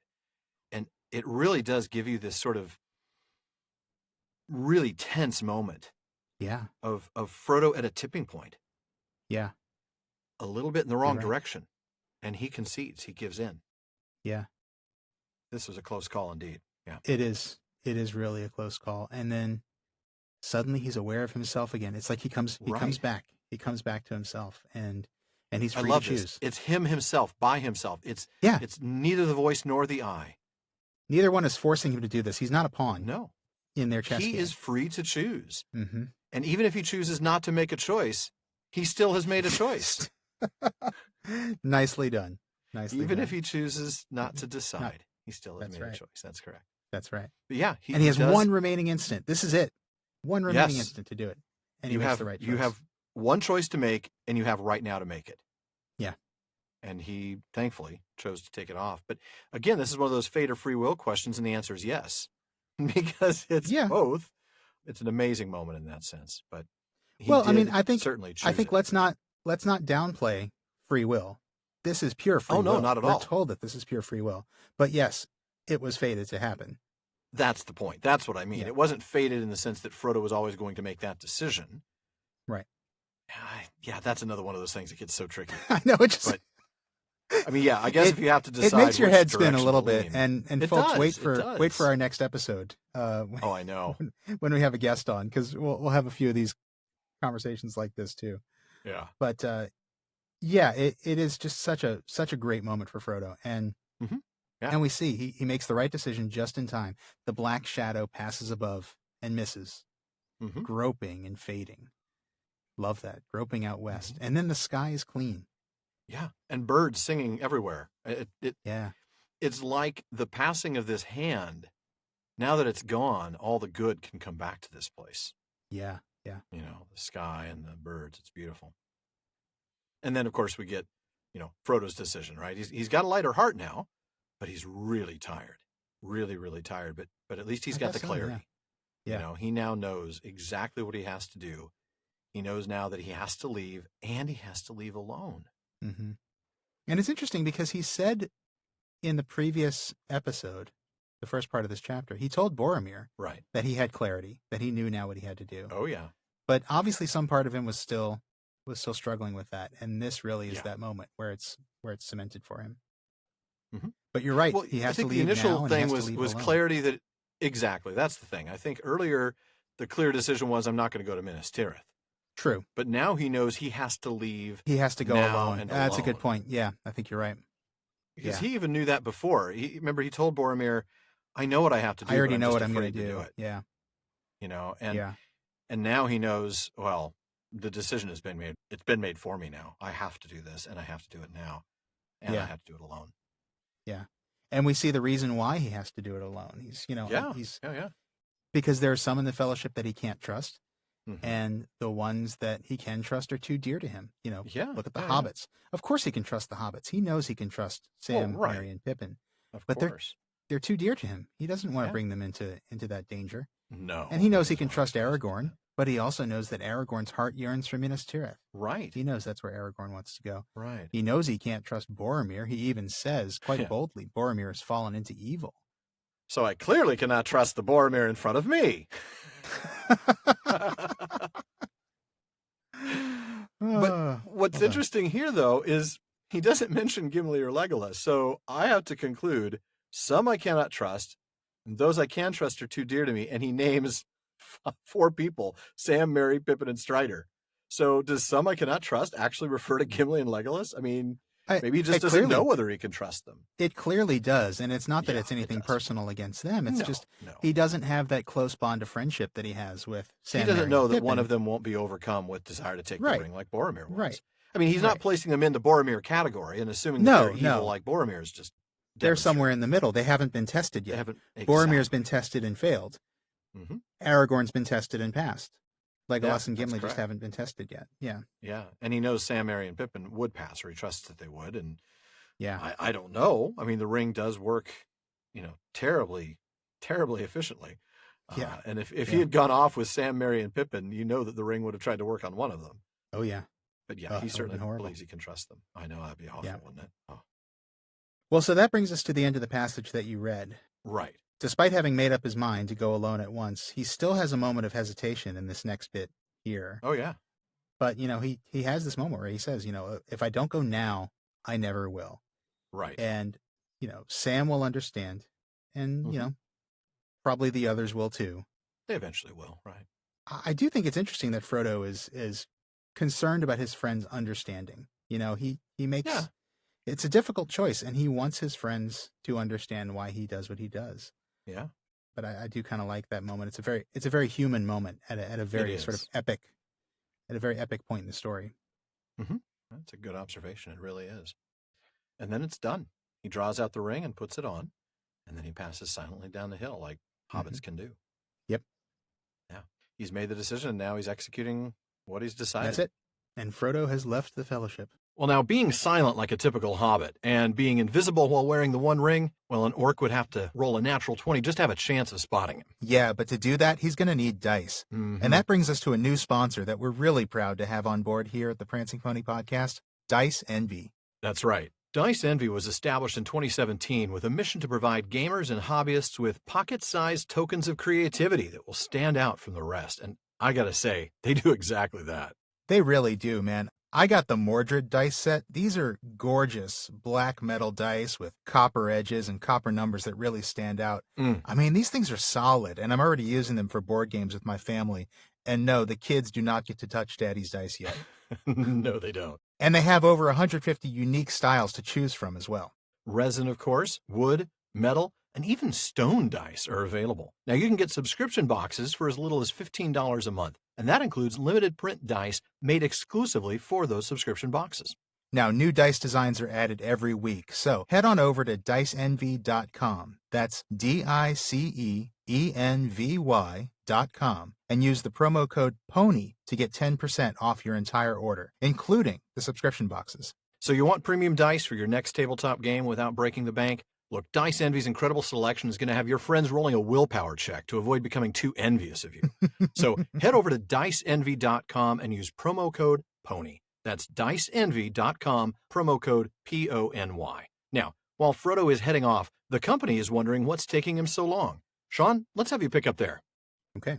And it really does give you this sort of really tense moment of Frodo at a tipping point. Yeah. A little bit in the wrong direction. And he concedes. He gives in. Yeah. This was a close call indeed. Yeah. It is. It is really a close call. And then suddenly he's aware of himself again. It's like he comes back. He comes back to himself and he's free to choose. This. It's him himself, by himself. It's neither the voice nor the eye. Neither one is forcing him to do this. He's not a pawn. No. In their chess game. He is free to choose. Mm-hmm. And even if he chooses not to make a choice, he still has made a choice. Nicely done. Even if he chooses not to decide, he still has made a choice. That's correct. That's right. But yeah, he has one remaining instant. This is it. One remaining instant to do it. And he makes the right choice. You have one choice to make, and you have right now to make it. Yeah. And he, thankfully, chose to take it off. But again, this is one of those fate or free will questions, and the answer is yes. Because it's both. It's an amazing moment in that sense. But I think let's not downplay free will. This is pure free will. Oh, no, not at all. We're told that this is pure free will. But yes, it was fated to happen. That's the point. That's what I mean. Yeah. It wasn't fated in the sense that Frodo was always going to make that decision. Right. Yeah, that's another one of those things that gets so tricky. I know. But, I mean, yeah, I guess if you have to decide, it makes your head spin a little bit. And folks, wait for our next episode. I know. When we have a guest on, because we'll have a few of these conversations like this too. Yeah. But it is just such a great moment for Frodo, and and we see he makes the right decision just in time. The black shadow passes above and misses, groping and fading. Love that, groping out west, and then the sky is clean. Yeah, and birds singing everywhere. It's like the passing of this hand. Now that it's gone, all the good can come back to this place. Yeah. The sky and the birds. It's beautiful. And then, of course, we get, Frodo's decision, right? He's got a lighter heart now, but he's really tired, really, really tired. But at least he's got the clarity. Yeah. He now knows exactly what he has to do. He knows now that he has to leave, and he has to leave alone. Mm-hmm. And it's interesting because he said in the previous episode, the first part of this chapter, he told Boromir that he had clarity, that he knew now what he had to do. Oh, yeah. But obviously some part of him was still struggling with that. And this really is that moment where it's cemented for him. Mm-hmm. But you're right. Well, he has I think to leave the initial now, thing was clarity that, exactly, that's the thing. I think earlier the clear decision was, I'm not going to go to Minas Tirith. True. But now he knows he has to leave. He has to go alone. That's a good point. Yeah, I think you're right. Because he even knew that before. Remember, he told Boromir, I know what I have to do. I already know what I'm going to do. Yeah. And now he knows, well, the decision has been made. It's been made for me now. I have to do this, and I have to do it now. And I have to do it alone. Yeah. And we see the reason why he has to do it alone. He's because there are some in the Fellowship that he can't trust. Mm-hmm. And the ones that he can trust are too dear to him. Look at the hobbits. Of course he can trust the hobbits. He knows he can trust Sam, Merry, and Pippin. But they're too dear to him. He doesn't want to bring them into that danger. No. And he knows he can trust Aragorn, but he also knows that Aragorn's heart yearns for Minas Tirith. Right. He knows that's where Aragorn wants to go. Right. He knows he can't trust Boromir. He even says, quite boldly, Boromir has fallen into evil. So I clearly cannot trust the Boromir in front of me. But what's interesting here, though, is he doesn't mention Gimli or Legolas. So I have to conclude some I cannot trust, and those I can trust are too dear to me. And he names 4 people: Sam, Merry, Pippin, and Strider. So does some I cannot trust actually refer to Gimli and Legolas? I mean, maybe he just doesn't know whether he can trust them. It clearly does. And it's not that it's anything personal against them. It's he doesn't have that close bond of friendship that he has with Sam. He doesn't Merry, know and that Pippin. one of them won't be overcome with desire to take the ring like Boromir was. Right. I mean, he's not placing them in the Boromir category and assuming that they're evil like Boromir is just... They're somewhere in the middle. They haven't been tested yet. Boromir's been tested and failed. Mm-hmm. Aragorn's been tested and passed. Legolas and Gimli just haven't been tested yet. Yeah. Yeah. And he knows Sam, Merry, and Pippin would pass, or he trusts that they would. And yeah, I don't know. I mean, the ring does work, terribly, terribly efficiently. Yeah. And if he had gone off with Sam, Merry, and Pippin, that the ring would have tried to work on one of them. Oh, yeah. But yeah, he certainly believes he can trust them. I know, that'd be awful, wouldn't it? Oh. Well, so that brings us to the end of the passage that you read. Right. Despite having made up his mind to go alone at once, he still has a moment of hesitation in this next bit here. Oh, yeah. But, he has this moment where he says, if I don't go now, I never will. Right. And, Sam will understand. And, probably the others will too. They eventually will, right? I do think it's interesting that Frodo is concerned about his friends understanding. He makes... Yeah. It's a difficult choice, and he wants his friends to understand why he does what he does. Yeah. But I do kind of like that moment. It's a very human moment at a very sort of epic point in the story. Mm-hmm. That's a good observation. It really is. And then it's done. He draws out the ring and puts it on, and then he passes silently down the hill like hobbits can do. Yep. Yeah. He's made the decision, and now he's executing what he's decided. That's it. And Frodo has left the Fellowship. Well, now, being silent like a typical hobbit and being invisible while wearing the One Ring, well, an orc would have to roll a natural 20 just to have a chance of spotting him. Yeah, but to do that, he's going to need dice. Mm-hmm. And that brings us to a new sponsor that we're really proud to have on board here at the Prancing Pony Podcast, Dice Envy. That's right. Dice Envy was established in 2017 with a mission to provide gamers and hobbyists with pocket-sized tokens of creativity that will stand out from the rest. And I gotta say, they do exactly that. They really do, man. I got the Mordred dice set. These are gorgeous black metal dice with copper edges and copper numbers that really stand out. I mean, these things are solid, and I'm already using them for board games with my family. And no, the kids do not get to touch Daddy's dice yet. No, they don't. And they have over 150 unique styles to choose from as well. Resin, of course, wood, metal, and even stone dice are available. Now, you can get subscription boxes for as little as $15 a month, and that includes limited print dice made exclusively for those subscription boxes. Now, new dice designs are added every week, so head on over to diceenvy.com. That's DICEENVY.com, and use the promo code PONY to get 10% off your entire order, including the subscription boxes. So you want premium dice for your next tabletop game without breaking the bank? Look, Dice Envy's incredible selection is going to have your friends rolling a willpower check to avoid becoming too envious of you. So head over to diceenvy.com and use promo code PONY. That's diceenvy.com, promo code PONY. Now, while Frodo is heading off, the company is wondering what's taking him so long. Sean, let's have you pick up there. Okay.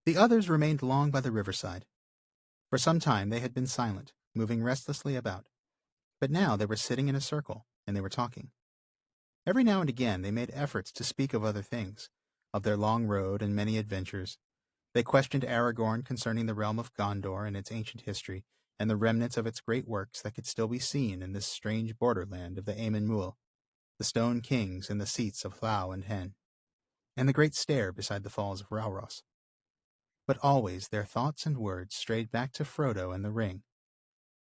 The others remained long by the riverside. For some time they had been silent, moving restlessly about. But now they were sitting in a circle, and they were talking. Every now and again they made efforts to speak of other things, of their long road and many adventures. They questioned Aragorn concerning the realm of Gondor and its ancient history, and the remnants of its great works that could still be seen in this strange borderland of the Aemon Muil, the stone kings and the seats of Llao and Hen, and the great stair beside the falls of Rauros. But always their thoughts and words strayed back to Frodo and the ring.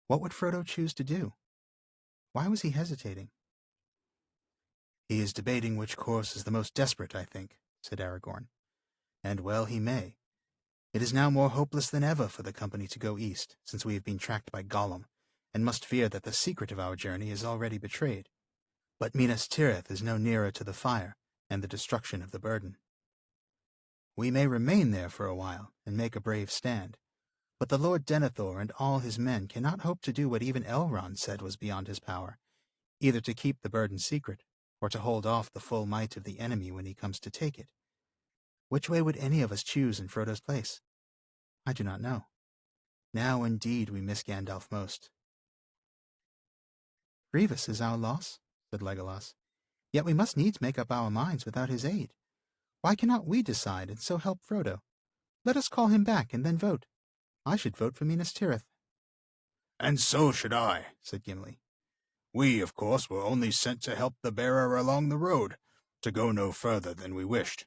What would Frodo choose to do? Why was he hesitating? "He is debating which course is the most desperate, I think," said Aragorn. "And well he may. It is now more hopeless than ever for the company to go east, since we have been tracked by Gollum, and must fear that the secret of our journey is already betrayed. But Minas Tirith is no nearer to the fire and the destruction of the burden. We may remain there for a while and make a brave stand, but the Lord Denethor and all his men cannot hope to do what even Elrond said was beyond his power, either to keep the burden secret or to hold off the full might of the enemy when he comes to take it. Which way would any of us choose in Frodo's place? I do not know. Now indeed we miss Gandalf most." "Grievous is our loss," said Legolas. "Yet we must needs make up our minds without his aid. Why cannot we decide and so help Frodo? Let us call him back and then vote. I should vote for Minas Tirith." "And so should I," said Gimli. "We, of course, were only sent to help the bearer along the road, to go no further than we wished,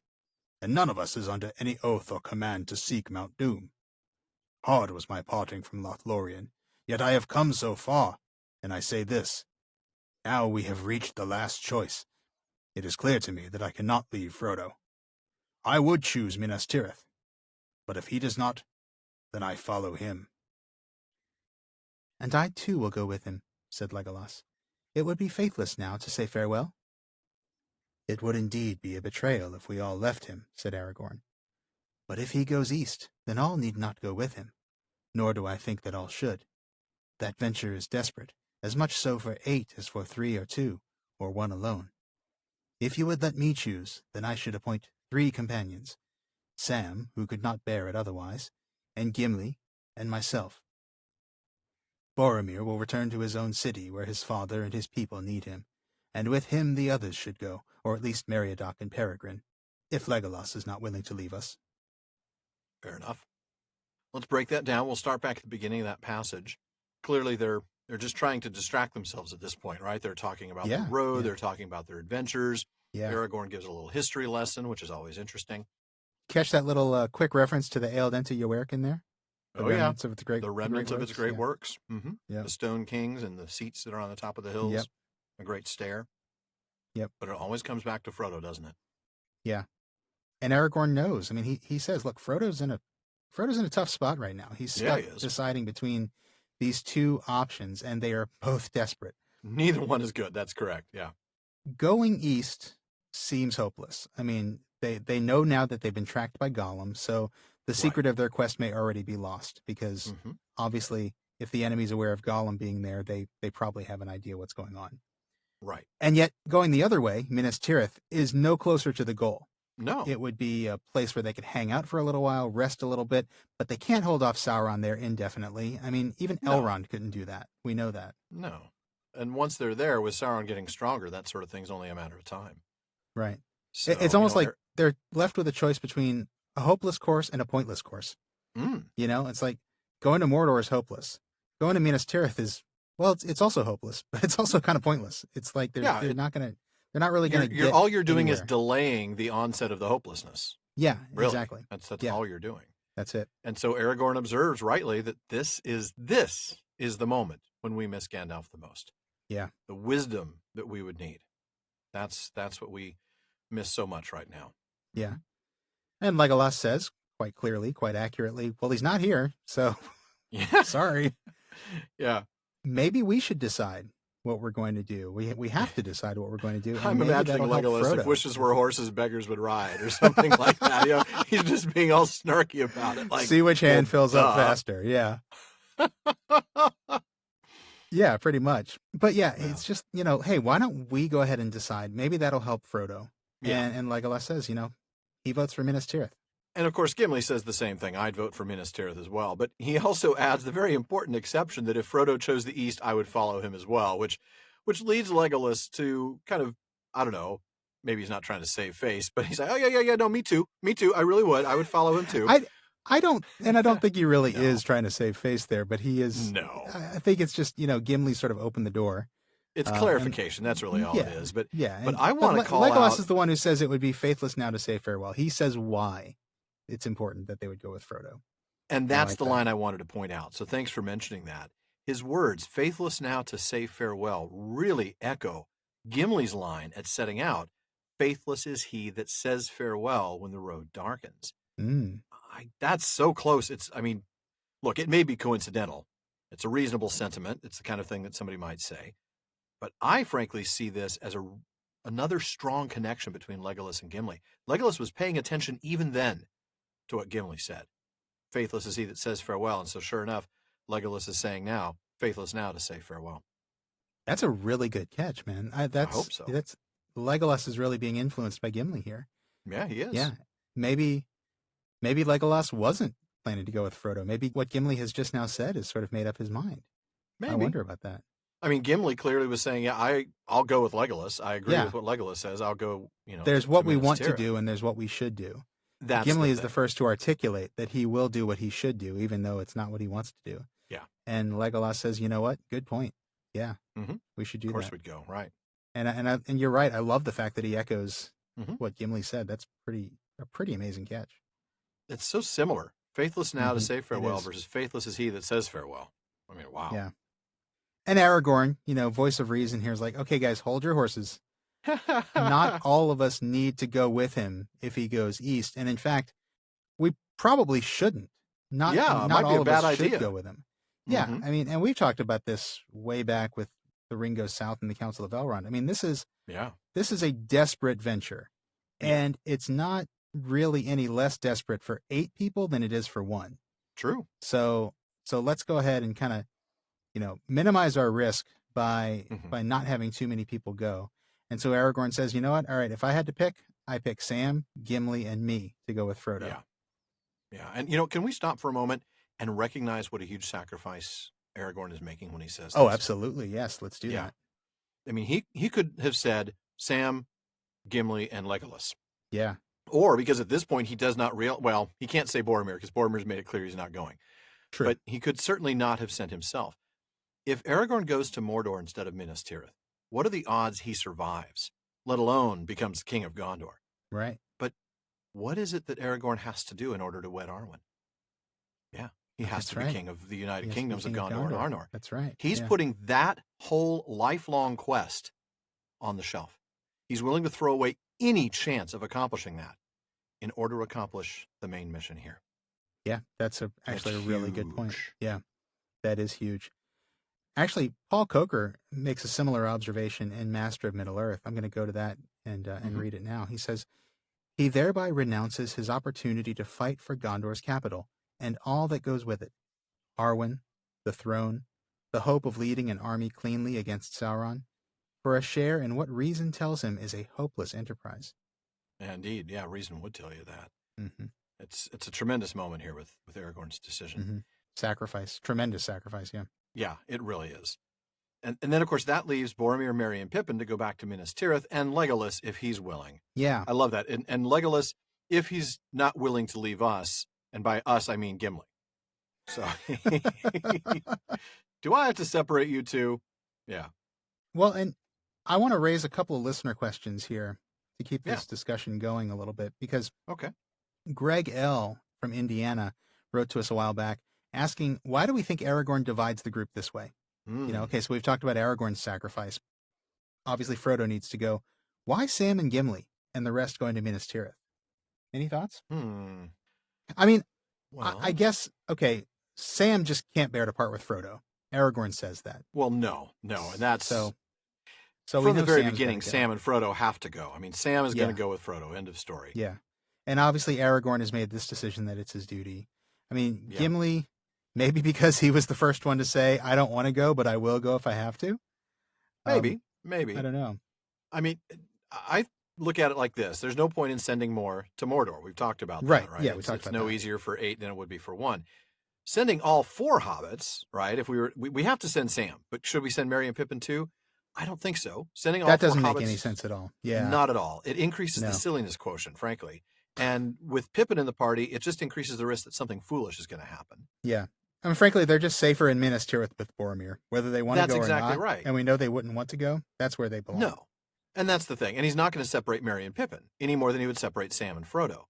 and none of us is under any oath or command to seek Mount Doom. Hard was my parting from Lothlorien, yet I have come so far, and I say this. Now we have reached the last choice. It is clear to me that I cannot leave Frodo. I would choose Minas Tirith, but if he does not, then I follow him. And I too will go with him, said Legolas. It would be faithless now to say farewell. It would indeed be a betrayal if we all left him, said Aragorn. But if he goes east, then all need not go with him, nor do I think that all should. That venture is desperate, as much so for 8 as for 3 or 2, or 1 alone. If you would let me choose, then I should appoint 3 companions, Sam, who could not bear it otherwise, and Gimli, and myself. Boromir will return to his own city, where his father and his people need him, and with him the others should go, or at least Meriadoc and Peregrine, if Legolas is not willing to leave us. Fair enough. Let's break that down. We'll start back at the beginning of that passage. Clearly, they're just trying to distract themselves at this point, right? They're talking about the road. They're talking about their adventures. Yeah. Aragorn gives a little history lesson, which is always interesting. Catch that little quick reference to the Ealdenta Eowerk in there? The remnants of its great works. Mm-hmm. Yep. The Stone Kings and the seats that are on the top of the hills. Yep. A great stair. Yep. But it always comes back to Frodo, doesn't it? Yeah. And Aragorn knows. I mean, he says, look, Frodo's in a tough spot right now. He's stuck deciding between these 2 options, and they are both desperate. Neither one is good. That's correct. Yeah. Going east seems hopeless. I mean, they know now that they've been tracked by Gollum, so the secret of their quest may already be lost, because obviously if the enemy's aware of Gollum being there, they probably have an idea what's going on. Right. And yet, going the other way, Minas Tirith is no closer to the goal. No. It would be a place where they could hang out for a little while, rest a little bit, but they can't hold off Sauron there indefinitely. I mean, even Elrond couldn't do that. We know that. No. And once they're there, with Sauron getting stronger, that sort of thing's only a matter of time. Right. So, it's almost like they're left with a choice between a hopeless course and a pointless course. You know, it's like going to Mordor is hopeless. Going to Minas Tirith is, well, it's also hopeless, but it's also kind of pointless. It's like they're not really going to get all you're doing anywhere. is delaying the onset of the hopelessness. Yeah, really. Exactly. That's all you're doing. That's it. And so Aragorn observes rightly that this is the moment when we miss Gandalf the most. Yeah. The wisdom that we would need. That's what we miss so much right now. Yeah. And Legolas says quite clearly, quite accurately, well, he's not here, so sorry. Yeah. Maybe we should decide what we're going to do. We have to decide what we're going to do. I'm imagining Legolas, if wishes were horses, beggars would ride, or something like that. You know, he's just being all snarky about it. Like, see which hand fills up faster. Yeah. Yeah, pretty much. But it's just, hey, why don't we go ahead and decide? Maybe that'll help Frodo. Yeah. And Legolas says, he votes for Minas Tirith. And of course, Gimli says the same thing. I'd vote for Minas Tirith as well. But he also adds the very important exception that if Frodo chose the east, I would follow him as well, which leads Legolas to kind of, I don't know, maybe he's not trying to save face, but he's like, oh, yeah, no, me too. I really would. I would follow him too. I don't think he really is trying to save face there, but he is. No. I think it's just, Gimli sort of opened the door. It's clarification. That's really all it is. But but I want to call Legolas out... is the one who says it would be faithless now to say farewell. He says why it's important that they would go with Frodo. And that's the line I wanted to point out. So thanks for mentioning that. His words, faithless now to say farewell, really echo Gimli's line at setting out, faithless is he that says farewell when the road darkens. That's so close. Look, it may be coincidental. It's a reasonable sentiment. It's the kind of thing that somebody might say. But I frankly see this as another strong connection between Legolas and Gimli. Legolas was paying attention even then to what Gimli said. Faithless is he that says farewell. And so sure enough, Legolas is saying now, faithless now to say farewell. That's a really good catch, man. I hope so. Legolas is really being influenced by Gimli here. Yeah, he is. Yeah. Maybe Legolas wasn't planning to go with Frodo. Maybe what Gimli has just now said has sort of made up his mind. Maybe. I wonder about that. I mean, Gimli clearly was saying, I'll go with Legolas. I agree with what Legolas says. I'll go, There's what we want to do and there's what we should do. Gimli is the first to articulate that he will do what he should do, even though it's not what he wants to do. Yeah. And Legolas says, you know what? Good point. Yeah. We should do that. Of course we'd go, right. And you're right. I love the fact that he echoes what Gimli said. That's a pretty amazing catch. It's so similar. Faithless now to say farewell versus faithless is he that says farewell. I mean, wow. Yeah. And Aragorn, voice of reason here is like, okay, guys, hold your horses. Not all of us need to go with him if he goes east. And in fact, we probably shouldn't. Not it might be all a of bad us should idea. go with him. Yeah, Mhm. I mean, and we've talked about this way back with the Ring Goes South and the Council of Elrond. I mean, this is a desperate venture, and it's not really any less desperate for 8 people than it is for 1. True. So let's go ahead and kind of, minimize our risk by Mhm. not having too many people go. And so Aragorn says, you know what? All right, if I had to pick, I pick Sam, Gimli, and me to go with Frodo. Yeah. Yeah. And, can we stop for a moment and recognize what a huge sacrifice Aragorn is making when he says Oh, this? absolutely. Yes, let's do that. I mean, he could have said Sam, Gimli, and Legolas. Yeah. Or because at this point he does not he can't say Boromir because Boromir's made it clear he's not going. True. But he could certainly not have sent himself. If Aragorn goes to Mordor instead of Minas Tirith, what are the odds he survives, let alone becomes king of Gondor? Right. But what is it that Aragorn has to do in order to wed Arwen? Yeah, he has to be king of the United Kingdoms of Gondor and Arnor. That's right. He's putting that whole lifelong quest on the shelf. He's willing to throw away any chance of accomplishing that in order to accomplish the main mission here. Yeah, that's actually a really good point. Yeah, that is huge. Actually, Paul Coker makes a similar observation in Master of Middle-earth. I'm going to go to that and read it now. He says, he thereby renounces his opportunity to fight for Gondor's capital and all that goes with it. Arwen, the throne, the hope of leading an army cleanly against Sauron, for a share in what reason tells him is a hopeless enterprise. Indeed, yeah, reason would tell you that. Mm-hmm. It's a tremendous moment here with Aragorn's decision. Mm-hmm. Sacrifice, tremendous sacrifice, yeah. Yeah, it really is. And then, of course, that leaves Boromir, Merry, and Pippin to go back to Minas Tirith, and Legolas, if he's willing. Yeah. I love that. And Legolas, if he's not willing to leave us, and by us, I mean Gimli. So, do I have to separate you two? Yeah. Well, and I want to raise a couple of listener questions here to keep this discussion going a little bit, because Greg L. from Indiana wrote to us a while back asking, why do we think Aragorn divides the group this way? Okay, so we've talked about Aragorn's sacrifice. Obviously, Frodo needs to go. Why Sam and Gimli and the rest going to Minas Tirith? Any thoughts? I mean, I guess, okay, Sam just can't bear to part with Frodo. Aragorn says that. Well, no. And that's... So from the very beginning, Sam and Frodo have to go. I mean, Sam is going to go with Frodo. End of story. Yeah. And obviously, Aragorn has made this decision that it's his duty. I mean, Gimli... Maybe because he was the first one to say, I don't want to go, but I will go if I have to. Maybe. I don't know. I mean, I look at it like this. There's no point in sending more to Mordor. We've talked about that, right? Yeah, we talked about that. It's no easier for 8 than it would be for 1. Sending all 4 hobbits, right? If we have to send Sam, but should we send Merry and Pippin too? I don't think so. Sending all 4 hobbits... That doesn't make any sense at all. Yeah. Not at all. It increases the silliness quotient, frankly. And with Pippin in the party, it just increases the risk that something foolish is going to happen. Yeah. I mean, frankly, they're just safer in Minas Tirith with Boromir, whether they want to go or not. That's exactly right. And we know they wouldn't want to go. That's where they belong. No. And that's the thing. And he's not going to separate Merry and Pippin any more than he would separate Sam and Frodo.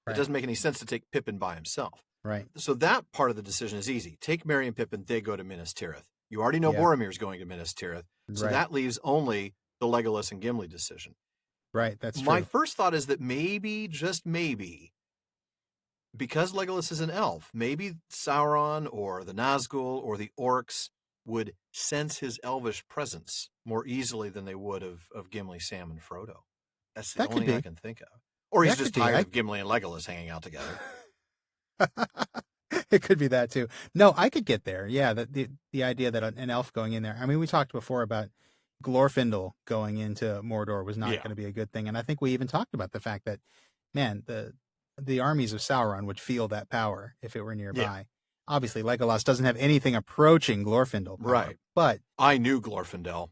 Right. It doesn't make any sense to take Pippin by himself. Right. So that part of the decision is easy. Take Merry and Pippin, they go to Minas Tirith. You already know Boromir's going to Minas Tirith. So that leaves only the Legolas and Gimli decision. Right, that's true. My first thought is that maybe, just maybe, because Legolas is an elf, maybe Sauron or the Nazgul or the orcs would sense his elvish presence more easily than they would of Gimli, Sam, and Frodo. That's the only thing I can think of. Or he's just tired of Gimli and Legolas hanging out together. It could be that too. No, I could get there. Yeah, the idea that an elf going in there. I mean, we talked before about Glorfindel going into Mordor was not going to be a good thing. And I think we even talked about the fact that, man, the armies of Sauron would feel that power if it were nearby. Yeah. Obviously, Legolas doesn't have anything approaching Glorfindel power, right? But I knew Glorfindel,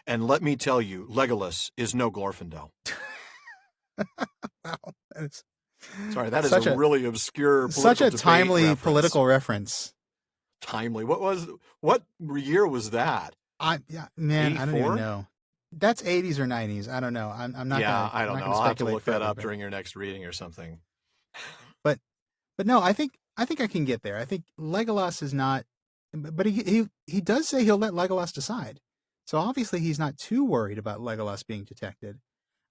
and let me tell you, Legolas is no Glorfindel. Wow, sorry, that is a really obscure, such a timely political reference. Timely. What year was that? Man, 84? I don't even know. That's 80s or 90s. I don't know. I'm not. Yeah, I don't know. I'll have to look that up during your next reading or something. But no, I think I can get there. I think Legolas is not, but he does say he'll let Legolas decide. So obviously he's not too worried about Legolas being detected.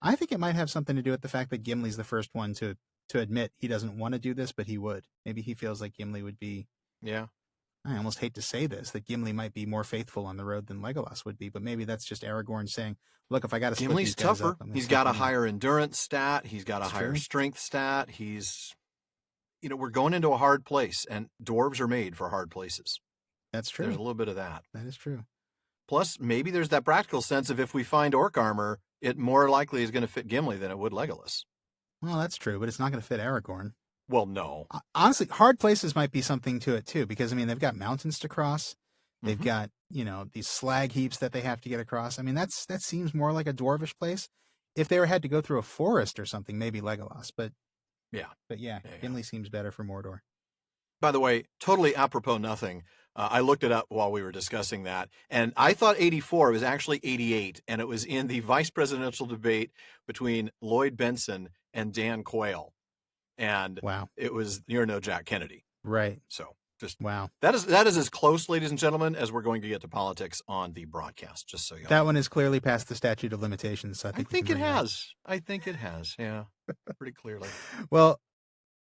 I think it might have something to do with the fact that Gimli's the first one to to admit he doesn't want to do this, but he would. Maybe he feels like Gimli would be. Yeah. I almost hate to say this, that Gimli might be more faithful on the road than Legolas would be, but maybe that's just Aragorn saying, look, if I got to split Gimli's these guys tougher. up, He's got a higher endurance stat. He's got a That's higher true. strength stat. He's, we're going into a hard place, and dwarves are made for hard places. That's true. There's a little bit of that. That is true. Plus, maybe there's that practical sense of if we find orc armor, it more likely is going to fit Gimli than it would Legolas. Well, that's true, but it's not going to fit Aragorn. Well, no. Honestly, hard places might be something to it too, because they've got mountains to cross. They've got, these slag heaps that they have to get across. I mean, that seems more like a dwarvish place. If they had to go through a forest or something, maybe Legolas. But yeah, Gimli seems better for Mordor. By the way, totally apropos nothing. I looked it up while we were discussing that, and I thought 84 was actually 88, and it was in the vice presidential debate between Lloyd Benson and Dan Quayle. And it was no Jack Kennedy. Right. So just that is as close, ladies and gentlemen, as we're going to get to politics on the broadcast. Just so you know. That one is clearly past the statute of limitations. So I think it has. I think it has. Yeah, pretty clearly. Well,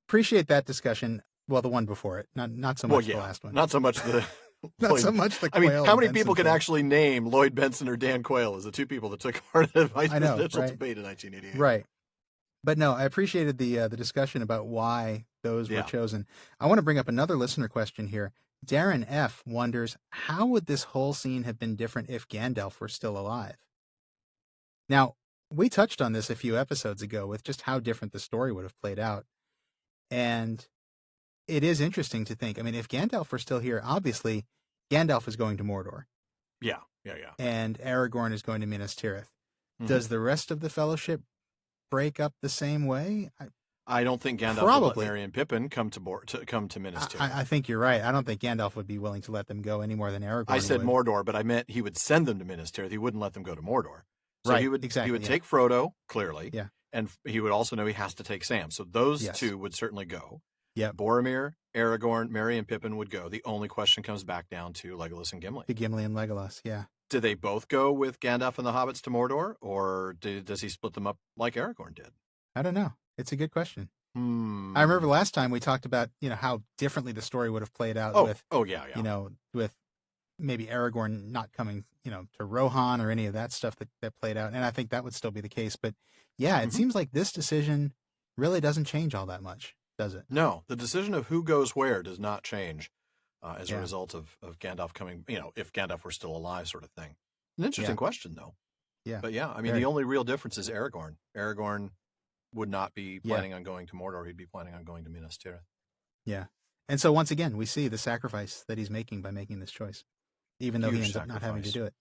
appreciate that discussion. Well, the one before it, not so much the last one. Not so much the. Not so much the. I mean, how many people can actually name Lloyd Benson or Dan Quayle as the two people that took part in the vice presidential debate in 1988? Right. But no, I appreciated the discussion about why those were chosen. I want to bring up another listener question here. Darren F. wonders, how would this whole scene have been different if Gandalf were still alive? Now, we touched on this a few episodes ago with just how different the story would have played out. And it is interesting to think, if Gandalf were still here, obviously Gandalf is going to Mordor. Yeah. And Aragorn is going to Minas Tirith. Does the rest of the Fellowship break up the same way? I don't think Gandalf would let Merry and Pippin come to Minas Tirith. I think you're right. I don't think Gandalf would be willing to let them go any more than Aragorn I said would. Mordor, but I meant he would send them to Minas Tirith. He wouldn't let them go to Mordor. So right, he would take Frodo, clearly. Yeah. And he would also know he has to take Sam. So those two would certainly go. Yeah. Boromir, Aragorn, Merry and Pippin would go. The only question comes back down to Legolas and Gimli. To Gimli and Legolas, yeah. Do they both go with Gandalf and the hobbits to Mordor, or does he split them up like Aragorn did? I don't know. It's a good question. I remember last time we talked about, how differently the story would have played out with maybe Aragorn not coming, to Rohan or any of that stuff that played out. And I think that would still be the case. But yeah, it seems like this decision really doesn't change all that much, does it? No, the decision of who goes where does not change as a result of Gandalf coming, if Gandalf were still alive, sort of thing. An interesting question, though. Yeah. But yeah, the only real difference is Aragorn. Aragorn would not be planning on going to Mordor. He'd be planning on going to Minas Tirith. Yeah. And so once again, we see the sacrifice that he's making by making this choice, even though he ends up not having to do it.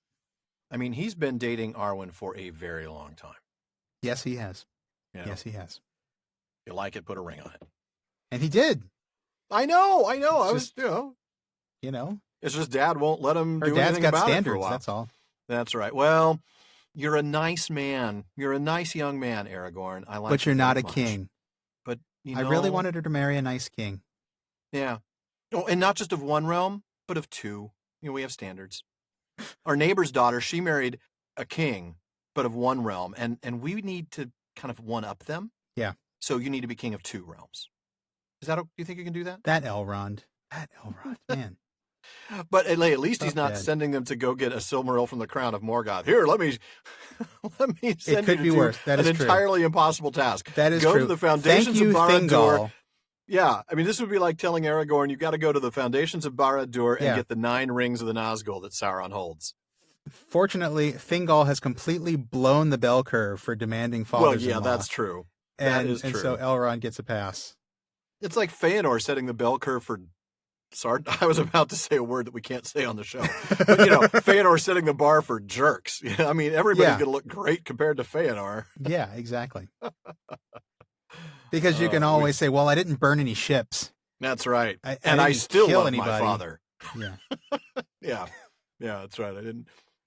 He's been dating Arwen for a very long time. Yes, he has. Yes, he has. If you like it, put a ring on it. And he did. I know. It's just Dad won't let him do anything about it for a while. That's all. That's right. Well, you're a nice man. You're a nice young man, Aragorn. I like. But you're not a king. But I really wanted her to marry a nice king. Yeah. Oh, and not just of one realm, but of two. We have standards. Our neighbor's daughter, she married a king, but of one realm, and we need to kind of one up them. Yeah. So you need to be king of two realms. Do you think you can do that? That Elrond, man. But at least he's not sending them to go get a Silmaril from the crown of Morgoth. Here, let me send it could be worse. That is an entirely impossible task. That is go true. To the foundations of Barad-dûr. Yeah, this would be like telling Aragorn, you've got to go to the foundations of Barad-dûr and get the 9 rings of the Nazgul that Sauron holds. Fortunately, Thingol has completely blown the bell curve for demanding fathers-in-law. Well, yeah, that's true. That is true. And so Elrond gets a pass. It's like Feanor setting the bell curve for... Sorry, I was about to say a word that we can't say on the show. But, Feanor setting the bar for jerks. Everybody's going to look great compared to Feanor. Yeah, exactly. Because you can always say, well, I didn't burn any ships. That's right. I still love anybody. My father. Yeah. Yeah, that's right. I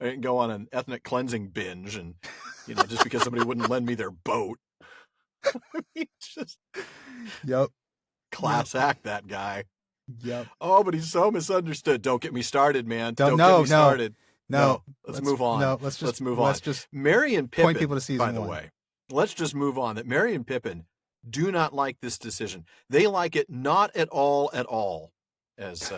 didn't go on an ethnic cleansing binge and, just because somebody wouldn't lend me their boat. It's just class act, that guy. Yep. Oh, but he's so misunderstood. Don't get me started, man. Don't get me started. No. Let's move on. No, let's move on. Let's just Merry and Pippin, point people to season by the way. Let's just move on. That Merry and Pippin do not like this decision. They like it not at all, as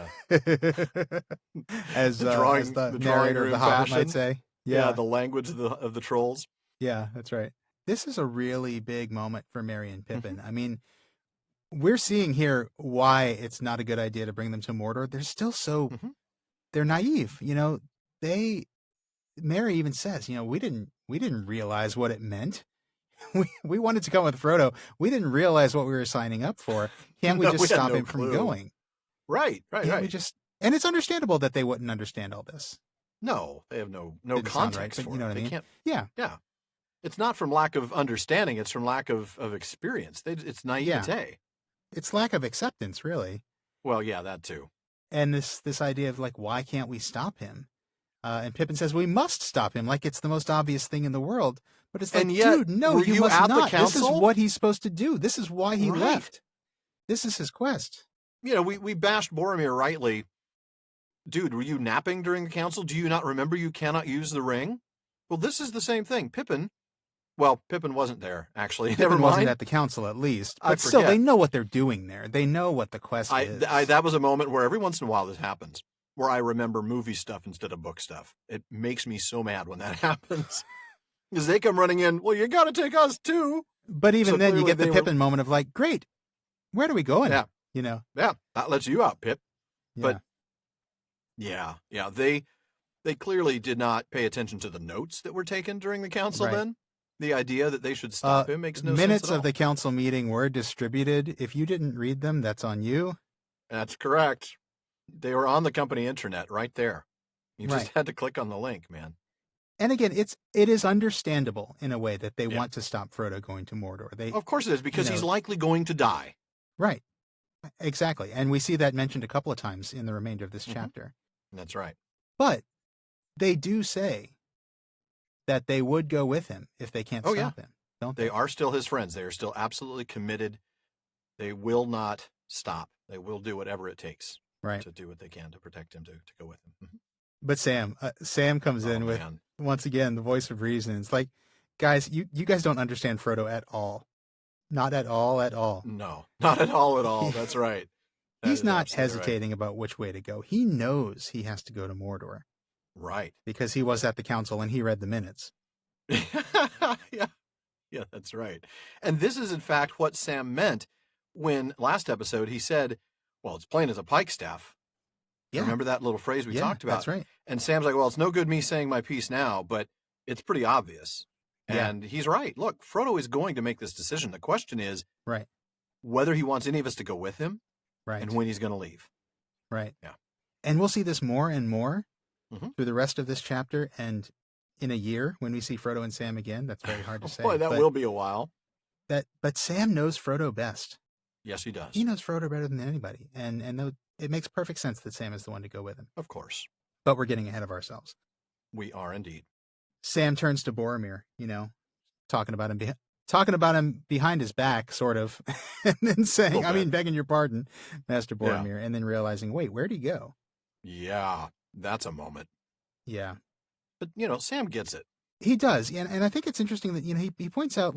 as the narrator of The Hobbit might say. Yeah, the language of the trolls. Yeah, that's right. This is a really big moment for Merry and Pippin. I mean, we're seeing here why it's not a good idea to bring them to Mordor. They're still so they're naive. Merry even says, we didn't realize what it meant. We wanted to come with Frodo. We didn't realize what we were signing up for. Can't we just stop him from going? Right. We just, and it's understandable that they wouldn't understand all this. No, they have no context for it. You know what I mean? Can't, yeah. It's not from lack of understanding. It's from lack of experience. It's naivete. Yeah. It's lack of acceptance, really. Well, yeah, that too. And this idea of why can't we stop him? And Pippin says, we must stop him, like it's the most obvious thing in the world. But it's dude, no, you must not. This is what he's supposed to do. This is why he left. This is his quest. We bashed Boromir rightly. Dude, were you napping during the council? Do you not remember you cannot use the ring? Well, this is the same thing. Pippin wasn't there, actually. Pippin Never mind. Wasn't at the council, at least. But still, they know what they're doing there. They know what the quest is. That was a moment where every once in a while this happens, where I remember movie stuff instead of book stuff. It makes me so mad when that happens. Because they come running in, well, you got to take us too. But even then, you get the Pippin moment of great, where are we going? Yeah. Yeah, that lets you out, Pip. Yeah. But yeah, they clearly did not pay attention to the notes that were taken during the council then. The idea that they should stop him makes no sense Minutes at all. of the council meeting were distributed. If you didn't read them, that's on you. That's correct. They were on the company internet right there. You just had to click on the link, man. And again, it is understandable in a way that they want to stop Frodo going to Mordor. Of course it is, because he's likely going to die. Right. Exactly. And we see that mentioned a couple of times in the remainder of this chapter. That's right. But they do say that they would go with him if they can't stop him, don't they? They are still his friends. They are still absolutely committed. They will not stop. They will do whatever it takes to do what they can to protect him, to go with him. But Sam comes in with, once again, the voice of reason. It's like, guys, you guys don't understand Frodo at all. Not at all. No, not at all. That's right. He's not hesitating about which way to go. He knows he has to go to Mordor. Right. Because he was at the council and he read the minutes. Yeah, that's right. And this is, in fact, what Sam meant when last episode he said, well, it's plain as a pikestaff. Yeah. Remember that little phrase we talked about? That's right. And Sam's like, well, it's no good me saying my piece now, but it's pretty obvious. And he's right. Look, Frodo is going to make this decision. The question is whether he wants any of us to go with him and when he's going to leave. Right. Yeah. And we'll see this more and more through the rest of this chapter. And in a year, when we see Frodo and Sam again, that's very hard to say. Boy, that will be a while. But Sam knows Frodo best. Yes, he does. He knows Frodo better than anybody. And it makes perfect sense that Sam is the one to go with him. Of course. But we're getting ahead of ourselves. We are indeed. Sam turns to Boromir, talking about him behind his back, sort of, and then saying, begging your pardon, Master Boromir, and then realizing, wait, where'd he go? Yeah, that's a moment. Yeah. But, Sam gets it. He does. And I think it's interesting that, he points out,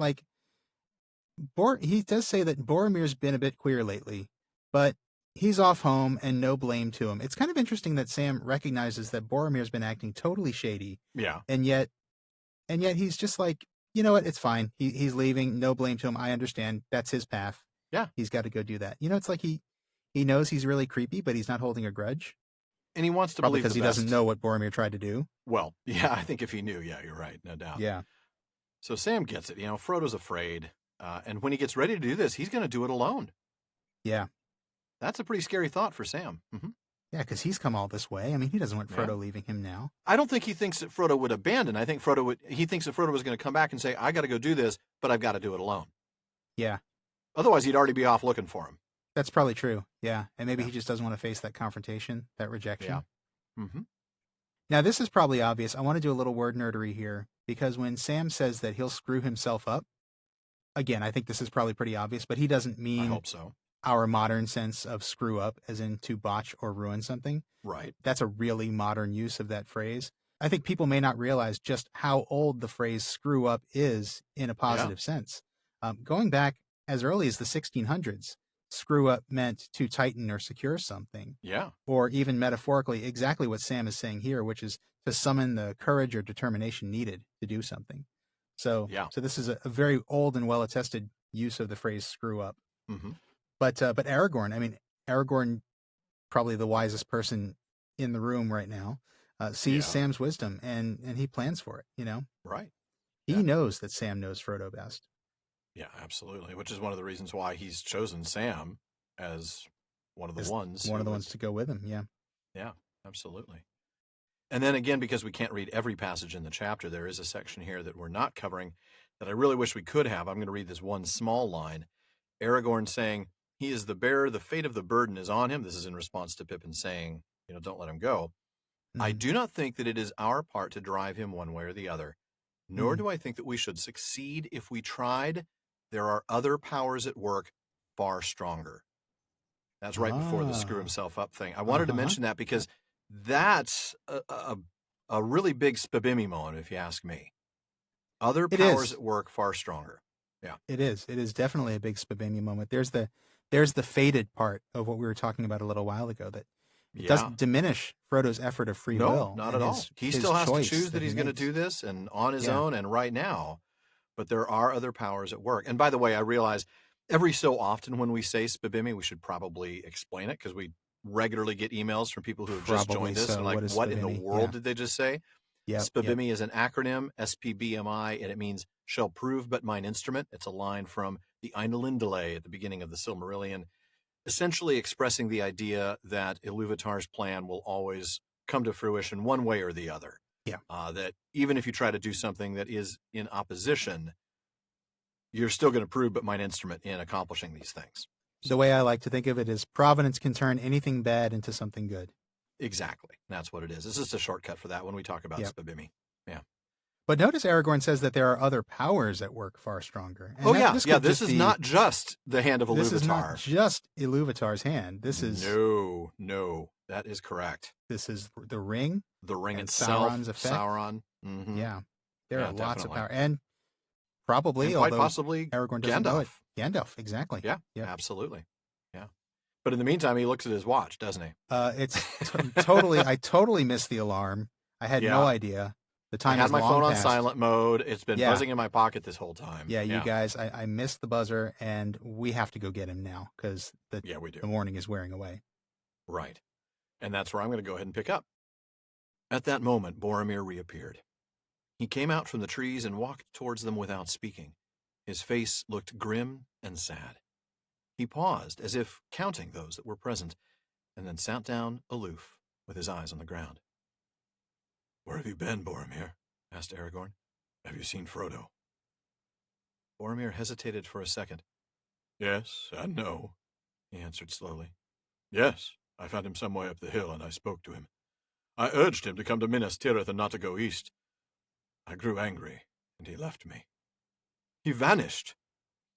he does say that Boromir's been a bit queer lately, but he's off home and no blame to him. It's kind of interesting that Sam recognizes that Boromir's been acting totally shady. Yeah. And yet he's just like, you know what? It's fine. He's leaving. No blame to him. I understand. That's his path. Yeah. He's got to go do that. It's like he knows he's really creepy, but he's not holding a grudge. And he wants to believe because he doesn't know what Boromir tried to do. Well, yeah, I think if he knew, you're right. No doubt. Yeah. So Sam gets it. Frodo's afraid. And when he gets ready to do this, he's going to do it alone. Yeah. That's a pretty scary thought for Sam. Mm-hmm. Yeah, because he's come all this way. He doesn't want Frodo leaving him now. I don't think he thinks that Frodo would abandon. I think he thinks that Frodo was going to come back and say, I got to go do this, but I've got to do it alone. Yeah. Otherwise, he'd already be off looking for him. That's probably true. Yeah. And maybe he just doesn't want to face that confrontation, that rejection. Yeah. Mm-hmm. Now, this is probably obvious. I want to do a little word nerdery here, because when Sam says that he'll screw himself up, again, I think this is probably pretty obvious, but he doesn't mean I hope so. Our modern sense of screw up, as in to botch or ruin something. Right. That's a really modern use of that phrase. I think people may not realize just how old the phrase screw up is in a positive sense. Going back as early as the 1600s, screw up meant to tighten or secure something. Yeah. Or even metaphorically, exactly what Sam is saying here, which is to summon the courage or determination needed to do something. So this is a very old and well-attested use of the phrase screw up. Mm-hmm. But Aragorn, probably the wisest person in the room right now, sees Sam's wisdom and he plans for it, Right. He knows that Sam knows Frodo best. Yeah, absolutely. Which is one of the reasons why he's chosen Sam as one of the ones to go with him. Yeah. Yeah, absolutely. And then again, because we can't read every passage in the chapter, there is a section here that we're not covering that I really wish we could have. I'm going to read this one small line. Aragorn saying, "He is the bearer, the fate of the burden is on him." This is in response to Pippin saying, don't let him go. Mm-hmm. "I do not think that it is our part to drive him one way or the other, nor do I think that we should succeed if we tried. There are other powers at work far stronger." That's right before the screw himself up thing. I wanted to mention that because that's a really big spabimmy moment, if you ask me. Other powers at work far stronger. Yeah. It is. It is definitely a big spabimmy moment. There's the fated part of what we were talking about a little while ago that it doesn't diminish Frodo's effort of free will. No, not at all. He still has to choose that he's going to do this and on his own and right now. But there are other powers at work. And by the way, I realize every so often when we say spabimmy, we should probably explain it because we regularly get emails from people who have just joined us and like, what in the world did they just say? Spabimmy is an acronym, SPBMI, and it means shall prove but mine instrument. It's a line from the Ainulindale at the beginning of the Silmarillion, essentially expressing the idea that Iluvatar's plan will always come to fruition one way or the other. Yeah. That even if you try to do something that is in opposition, you're still going to prove but mine instrument in accomplishing these things. The way I like to think of it is providence can turn anything bad into something good. Exactly. That's what it is. It's just a shortcut for that when we talk about spabimmy. Yeah. But notice Aragorn says that there are other powers at work far stronger. And this is not just the hand of Iluvatar. This is not just Iluvatar's hand. This is... No. That is correct. This is the ring. The ring itself. Sauron's effect. Sauron. Mm-hmm. Yeah. There are lots of power. And probably, quite possibly, Aragorn doesn't know it. Gandalf, exactly. Yeah, absolutely. Yeah. But in the meantime, he looks at his watch, doesn't he? It's totally, I totally missed the alarm. I had no idea. The time I had my phone passed. On silent mode. It's been buzzing in my pocket this whole time. Yeah, you guys, I missed the buzzer, and we have to go get him now because the morning is wearing away. Right. And that's where I'm going to go ahead and pick up. At that moment, Boromir reappeared. He came out from the trees and walked towards them without speaking. His face looked grim and sad. He paused, as if counting those that were present, and then sat down aloof, with his eyes on the ground. "Where have you been, Boromir?" asked Aragorn. "Have you seen Frodo?" Boromir hesitated for a second. "Yes and no," he answered slowly. "Yes, I found him some way up the hill, and I spoke to him. I urged him to come to Minas Tirith and not to go east. I grew angry, and he left me. He vanished.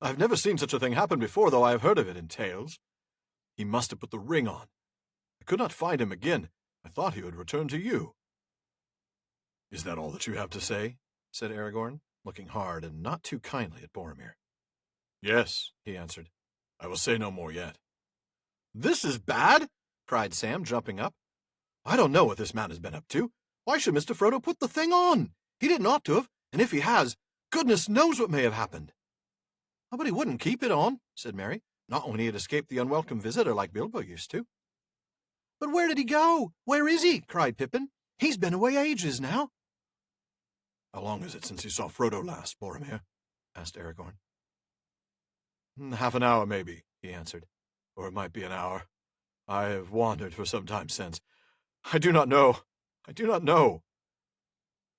I've never seen such a thing happen before, though I have heard of it in tales. He must have put the ring on. I could not find him again. I thought he would return to you." "Is that all that you have to say?" said Aragorn, looking hard and not too kindly at Boromir. "Yes," he answered. "I will say no more yet." "This is bad!" cried Sam, jumping up. "I don't know what this man has been up to. Why should Mr. Frodo put the thing on? He didn't ought to have, and if he has, goodness knows what may have happened." "Oh, but he wouldn't keep it on," said Merry. "Not when he had escaped the unwelcome visitor like Bilbo used to." "But where did he go? Where is he?" cried Pippin. "He's been away ages now." "How long is it since you saw Frodo last, Boromir?" asked Aragorn. "Half an hour, maybe," he answered. "Or it might be an hour. I have wandered for some time since. I do not know. I do not know."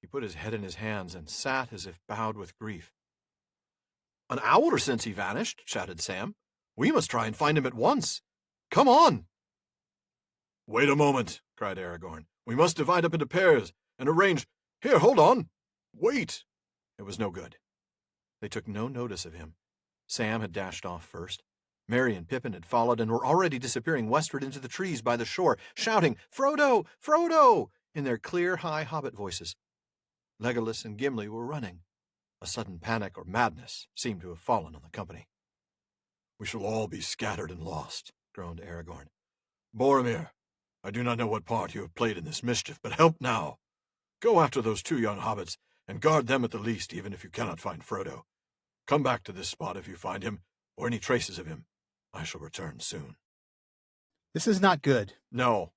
He put his head in his hands and sat as if bowed with grief. "An hour since he vanished," shouted Sam. "We must try and find him at once. Come on." "Wait a moment," cried Aragorn. "We must divide up into pairs and arrange. Here, hold on. Wait." It was no good. They took no notice of him. Sam had dashed off first. Merry and Pippin had followed and were already disappearing westward into the trees by the shore, shouting, "Frodo! Frodo!" in their clear, high hobbit voices. Legolas and Gimli were running. A sudden panic or madness seemed to have fallen on the company. We shall all be scattered and lost, groaned Aragorn. Boromir, I do not know what part you have played in this mischief, but help now. Go after those 2 young hobbits, and guard them at the least, even if you cannot find Frodo. Come back to this spot if you find him, or any traces of him. I shall return soon. This is not good. No,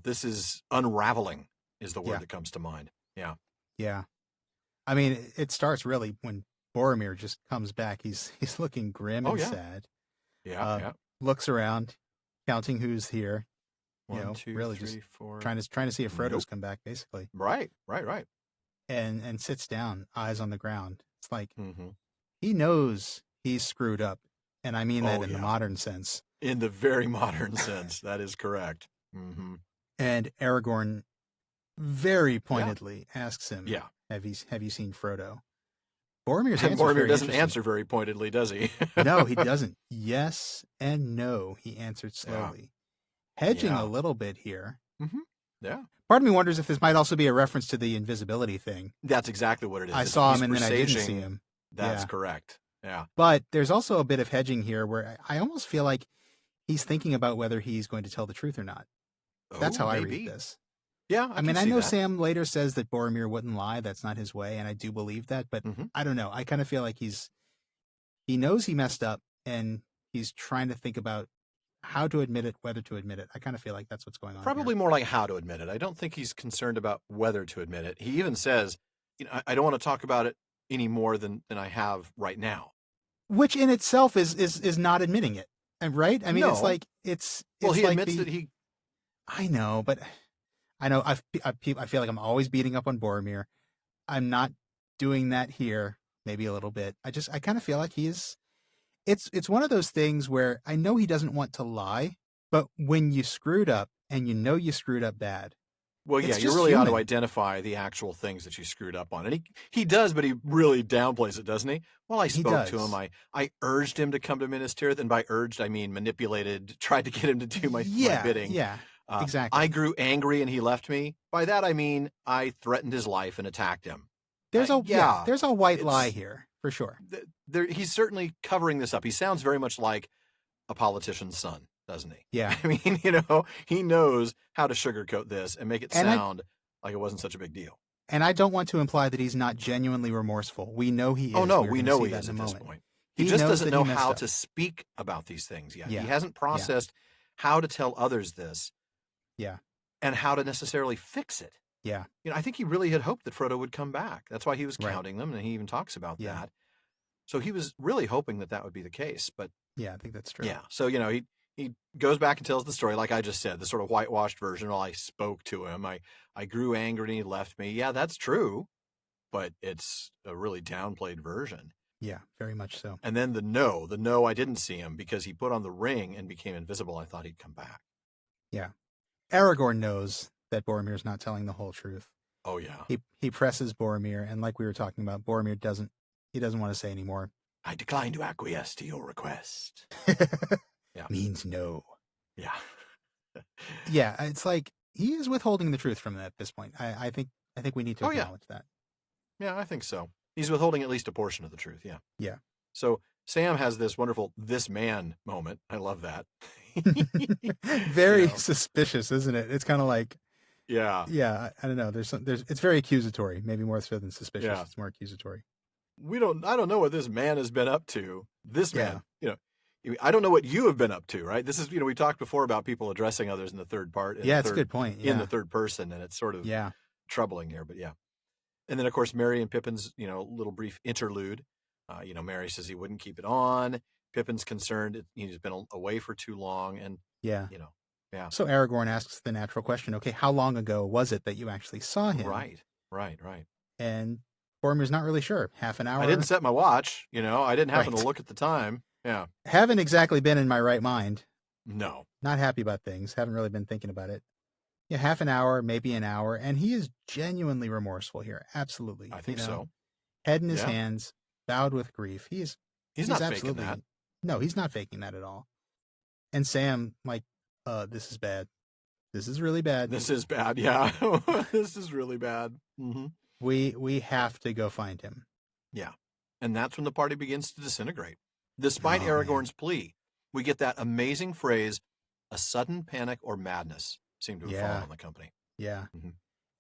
this is unraveling, is the word that comes to mind. Yeah. Yeah. I mean, it starts really when Boromir just comes back. He's looking grim and sad. Yeah, Looks around, counting who's here. 1, 2, really 3, just 4. trying to see if Frodo's come back, basically. Right. And sits down, eyes on the ground. It's like Mm-hmm. he knows he's screwed up, and I mean that in the modern sense. In the very modern sense, that is correct. Mm-hmm. And Aragorn very pointedly asks him, "Yeah, have you seen Frodo?" Boromir's and answer Boromir doesn't answer very pointedly, does he? No, he doesn't. Yes and no, he answered slowly. Hedging a little bit here. Mm-hmm. Yeah. Part of me wonders if this might also be a reference to the invisibility thing. That's exactly what it is. I saw him and then I didn't see him. That's correct. Yeah. But there's also a bit of hedging here where I almost feel like he's thinking about whether he's going to tell the truth or not. That's how I read this. Yeah, I mean, I know Sam later says that Boromir wouldn't lie. That's not his way, and I do believe that. But I don't know. I kind of feel like he knows he messed up, and he's trying to think about how to admit it, whether to admit it. I kind of feel like that's what's going on. Probably more like how to admit it. I don't think he's concerned about whether to admit it. He even says, I don't want to talk about it any more than I have right now. Which in itself is not admitting it, right? I mean, it's like it's well, he like admits that he. I know, but I know I feel like I'm always beating up on Boromir. I'm not doing that here. Maybe a little bit. I kind of feel like he's. It's one of those things where I know he doesn't want to lie, but when you screwed up and you know you screwed up bad. Well, yeah, you really ought to identify the actual things that you screwed up on. And he does, but he really downplays it, doesn't he? Well, I spoke to him. I urged him to come to Minas Tirith, and by urged, I mean manipulated, tried to get him to do my bidding. Yeah, exactly. I grew angry and he left me. By that, I mean I threatened his life and attacked him. There's there's a white lie here, for sure. He's certainly covering this up. He sounds very much like a politician's son, doesn't he? Yeah. I mean, he knows how to sugarcoat this and make it sound like it wasn't such a big deal. And I don't want to imply that he's not genuinely remorseful. We know he is. Oh, no, we know he is at this point. He just doesn't know how to speak about these things yet. Yeah. He hasn't processed how to tell others this. Yeah. And how to necessarily fix it. Yeah. I think he really had hoped that Frodo would come back. That's why he was counting them, and he even talks about that. So he was really hoping that would be the case. But yeah, I think that's true. Yeah. So, he goes back and tells the story, like I just said, the sort of whitewashed version. Well, I spoke to him. I grew angry and he left me. Yeah, that's true. But it's a really downplayed version. Yeah, very much so. And then the no, I didn't see him because he put on the ring and became invisible. I thought he'd come back. Yeah. Aragorn knows that Boromir's not telling the whole truth. Oh, yeah. He presses Boromir, and like we were talking about, Boromir doesn't want to say anymore. I decline to acquiesce to your request. Yeah. Means no. Yeah. Yeah, it's like he is withholding the truth from that at this point. I think we need to acknowledge that. Yeah, I think so. He's withholding at least a portion of the truth. Yeah. Yeah. So Sam has this wonderful "this man" moment. I love that. Very suspicious, isn't it? It's kind of like. Yeah. Yeah. I don't know. It's very accusatory. Maybe more so than suspicious. Yeah. It's more accusatory. I don't know what this man has been up to. This man, I don't know what you have been up to, right? This is, we talked before about people addressing others in the third part. It's a good point. Yeah. In the third person, and it's sort of troubling here, but yeah. And then, of course, Merry and Pippin's, little brief interlude. Merry says he wouldn't keep it on. Pippin's concerned he's been away for too long, and yeah. So Aragorn asks the natural question, okay, how long ago was it that you actually saw him? Right. And Boromir's not really sure. Half an hour? I didn't set my watch, I didn't happen to look at the time. Yeah. Haven't exactly been in my right mind. No. Not happy about things. Haven't really been thinking about it. Yeah, half an hour, maybe an hour. And he is genuinely remorseful here. Absolutely. I think so. Head in his hands, bowed with grief. He's not faking that. No, he's not faking that at all. And Sam, this is bad. This is really bad. This is bad, yeah. This is really bad. Mm-hmm. We have to go find him. Yeah. And that's when the party begins to disintegrate. Despite Aragorn's plea, we get that amazing phrase, a sudden panic or madness seemed to have fallen on the company. Yeah. Mm-hmm.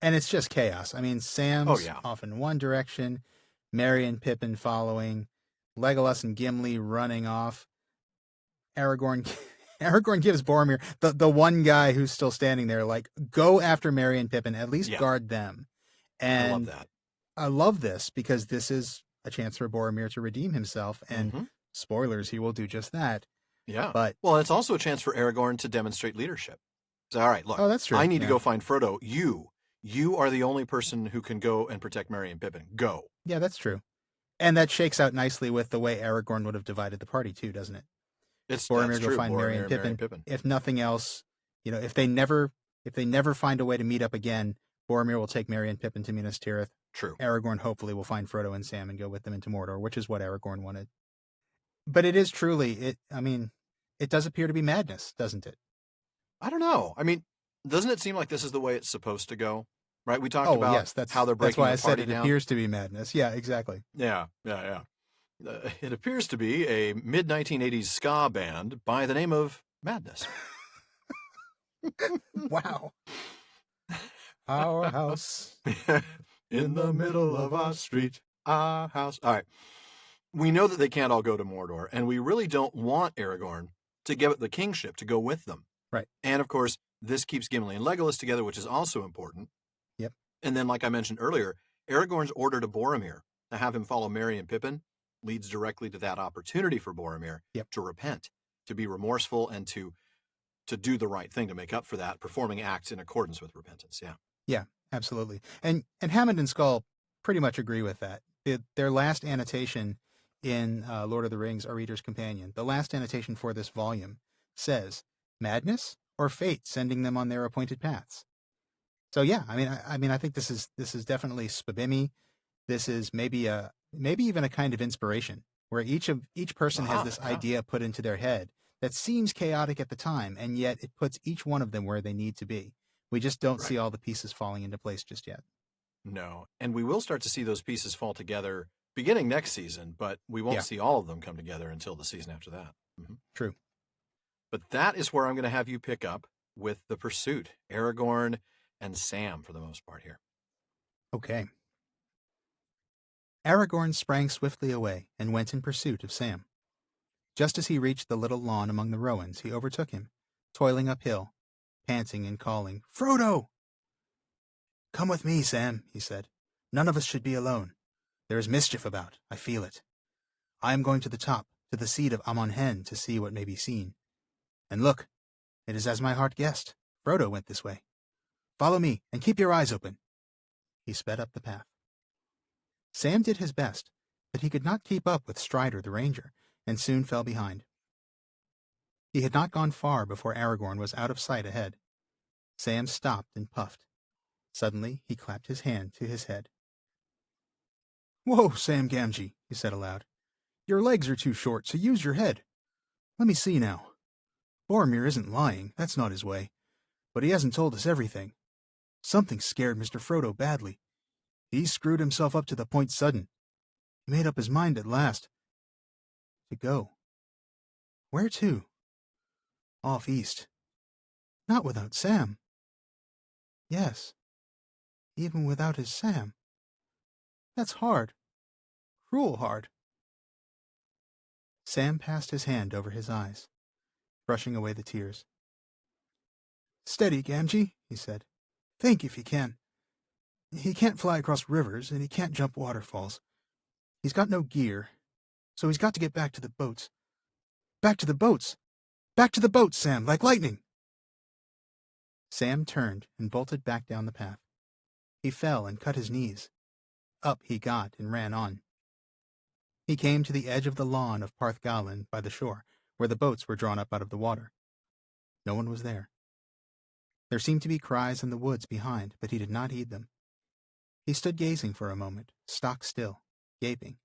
And it's just chaos. I mean, Sam's yeah. off in one direction, Merry and Pippin following, Legolas and Gimli running off. Aragorn gives Boromir, the one guy who's still standing there, like, go after Merry and Pippin, at least guard them. And I love that. I love this because this is a chance for Boromir to redeem himself. And spoilers, he will do just that. Yeah. But well, it's also a chance for Aragorn to demonstrate leadership. So, all right, look, that's true. I need to go find Frodo. You are the only person who can go and protect Merry and Pippin. Go. Yeah, that's true. And that shakes out nicely with the way Aragorn would have divided the party too, doesn't it? It's Boromir go true. find Merry and Pippin. If nothing else, if they never find a way to meet up again, Boromir will take Merry and Pippin to Minas Tirith. True. Aragorn hopefully will find Frodo and Sam and go with them into Mordor, which is what Aragorn wanted. But it is truly, it does appear to be madness, doesn't it? I don't know. I mean, doesn't it seem like this is the way it's supposed to go? Right? We talked about how they're breaking the party down. That's why I said it appears to be madness. Yeah, exactly. Yeah. It appears to be a mid-1980s ska band by the name of Madness. Wow. Our house. In the middle of our street. Our house. All right. We know that they can't all go to Mordor, and we really don't want Aragorn to give up the kingship to go with them. Right. And, of course, this keeps Gimli and Legolas together, which is also important. Yep. And then, like I mentioned earlier, Aragorn's order to Boromir to have him follow Merry and Pippin leads directly to that opportunity for Boromir to repent, to be remorseful, and to do the right thing, to make up for that, performing acts in accordance with repentance. Yeah. Yeah, absolutely. And Hammond and Skull pretty much agree with that. Their last annotation in Lord of the Rings, A Reader's Companion, the last annotation for this volume says, madness or fate sending them on their appointed paths. So yeah, I mean, I think this is definitely Spabimi. This is maybe even a kind of inspiration where each person has this idea put into their head that seems chaotic at the time, and yet it puts each one of them where they need to be. We just don't see all the pieces falling into place just yet. No, and we will start to see those pieces fall together beginning next season, but we won't see all of them come together until the season after that. Mm-hmm. True. But that is where I'm going to have you pick up with the pursuit, Aragorn and Sam for the most part here. Okay. Aragorn sprang swiftly away and went in pursuit of Sam. Just as he reached the little lawn among the rowans, he overtook him, toiling uphill, panting and calling, "Frodo!" "Come with me, Sam," he said. "None of us should be alone. There is mischief about. I feel it. I am going to the top, to the seat of Amon Hen, to see what may be seen. And look, it is as my heart guessed. Frodo went this way. Follow me, and keep your eyes open." He sped up the path. Sam did his best, but he could not keep up with Strider the ranger, and soon fell behind. He had not gone far before Aragorn was out of sight ahead. Sam stopped and puffed. Suddenly he clapped his hand to his head. "Whoa, Sam Gamgee," he said aloud. "Your legs are too short, so use your head. Let me see now. Boromir isn't lying, that's not his way. But he hasn't told us everything. Something scared Mr. Frodo badly. He screwed himself up to the point sudden. He made up his mind at last. To go. Where to? Off east. Not without Sam. Yes, even without his Sam. That's hard. Cruel hard." Sam passed his hand over his eyes, brushing away the tears. "Steady, Gamgee," he said. "Think if you can. He can't fly across rivers, and he can't jump waterfalls. He's got no gear, so he's got to get back to the boats. Back to the boats! Back to the boats, Sam, like lightning!" Sam turned and bolted back down the path. He fell and cut his knees. Up he got and ran on. He came to the edge of the lawn of Parth Galen by the shore, where the boats were drawn up out of the water. No one was there. There seemed to be cries in the woods behind, but he did not heed them. He stood gazing for a moment, stock still, gaping.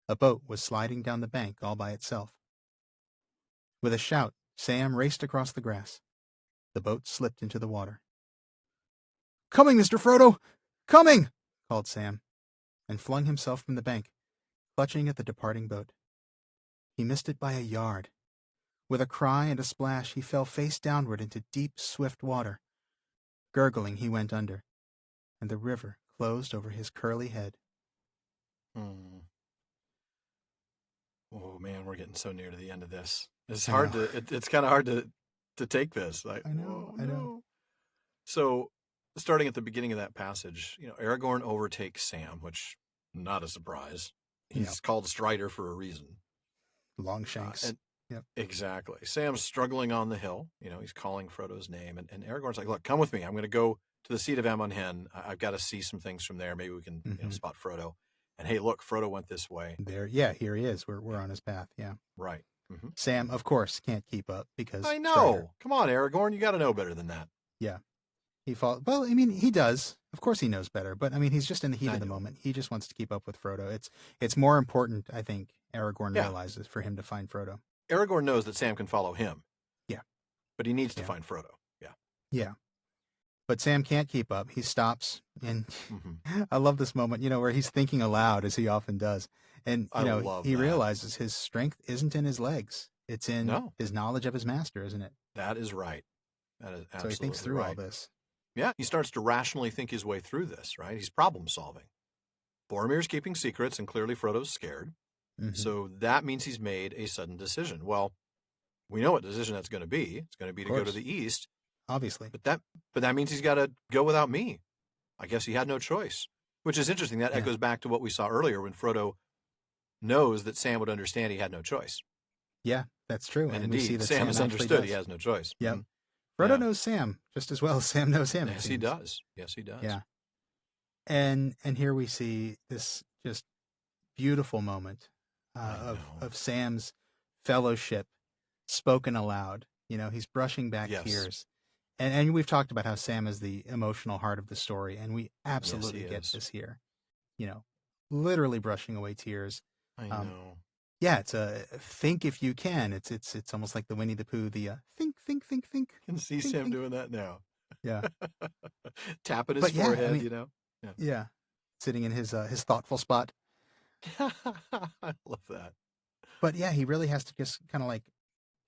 A boat was sliding down the bank all by itself. With a shout, Sam raced across the grass. The boat slipped into the water. "Coming, Mr. Frodo! Coming!" called Sam, and flung himself from the bank, clutching at the departing boat. He missed it by a yard. With a cry and a splash, he fell face downward into deep, swift water. Gurgling, he went under, and the river closed over his curly head. Hmm. Oh man, we're getting so near to the end of this. It's hard to. It's kind of hard to take this. Like, I know. I know. So, starting at the beginning of that passage, Aragorn overtakes Sam, which not a surprise. He's called Strider for a reason. Longshanks. Exactly. Sam's struggling on the hill. He's calling Frodo's name, and Aragorn's like, "Look, come with me. I'm going to go to the seat of Amon Hen. I've got to see some things from there. Maybe we can spot Frodo." And hey, look, Frodo went this way. There, here he is. We're on his path. Yeah. Right. Mm-hmm. Sam, of course, can't keep up because I know. Strider. Come on, Aragorn, you got to know better than that. Yeah. Well, I mean, he does. Of course he knows better, but I mean, he's just in the heat of the moment. He just wants to keep up with Frodo. It's more important, I think, Aragorn realizes, for him to find Frodo. Aragorn knows that Sam can follow him. Yeah. But he needs to find Frodo. Yeah. Yeah. But Sam can't keep up. He stops, and I love this moment, where he's thinking aloud, as he often does. And, he realizes his strength isn't in his legs. It's in his knowledge of his master, isn't it? That is right. That is absolutely right. So he thinks through all this. Yeah, he starts to rationally think his way through this, right? He's problem solving. Boromir's keeping secrets, and clearly Frodo's scared. Mm-hmm. So that means he's made a sudden decision. Well, we know what decision that's going to be. It's going to be to go to the east. Obviously. But that means he's got to go without me. I guess he had no choice, which is interesting. That echoes back to what we saw earlier when Frodo knows that Sam would understand he had no choice. Yeah, that's true. And indeed, we see that Sam has understood he has no choice. Yeah. Frodo knows Sam just as well as Sam knows him. Yes, he does. Yes, he does. Yeah. And here we see this just beautiful moment of Sam's fellowship spoken aloud. He's brushing back tears. And we've talked about how Sam is the emotional heart of the story, and we absolutely get this here. Literally brushing away tears. I know. Yeah, it's a think if you can. It's almost like the Winnie the Pooh, the think. I can see Sam doing that now. Yeah. Tapping his forehead, Yeah. Sitting in his thoughtful spot. I love that. But yeah, he really has to just kind of like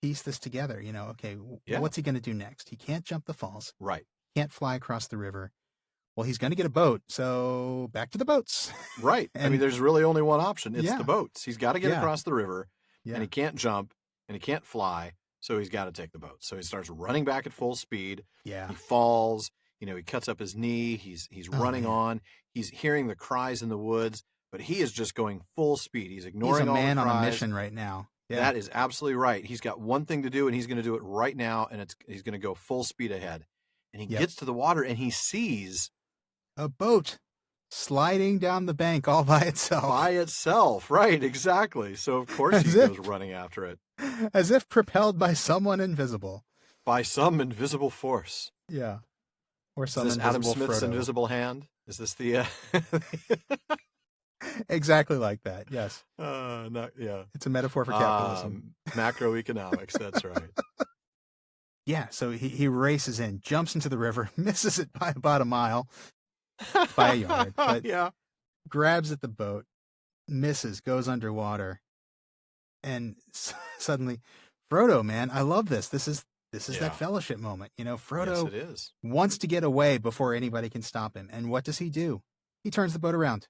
piece this together, okay, what's he going to do next? He can't jump the falls. Right. Can't fly across the river. Well, he's going to get a boat, so back to the boats. Right. I mean, there's really only one option. It's the boats. He's got to get across the river, and he can't jump, and he can't fly, so he's got to take the boat. So he starts running back at full speed. Yeah. He falls. He cuts up his knee. He's running on. He's hearing the cries in the woods, but he is just going full speed. He's ignoring all the cries. He's a man on a mission right now. Yeah. That is absolutely right. He's got one thing to do, and he's going to do it right now, and he's going to go full speed ahead. And he gets to the water, and he sees a boat sliding down the bank all by itself. By itself, right, exactly. So, of course, he goes running after it. As if propelled by someone invisible. By some invisible force. Yeah. Or some is this Adam Smith's Frodo. Invisible Hand? Is this the... Exactly like that, yes. Yeah. It's a metaphor for capitalism. Macroeconomics, that's right. Yeah, so he races in, jumps into the river, misses it by about a mile, by a yard, but grabs at the boat, misses, goes underwater, and suddenly, Frodo, man, I love this. This is that fellowship moment. Frodo wants to get away before anybody can stop him. And what does he do? He turns the boat around.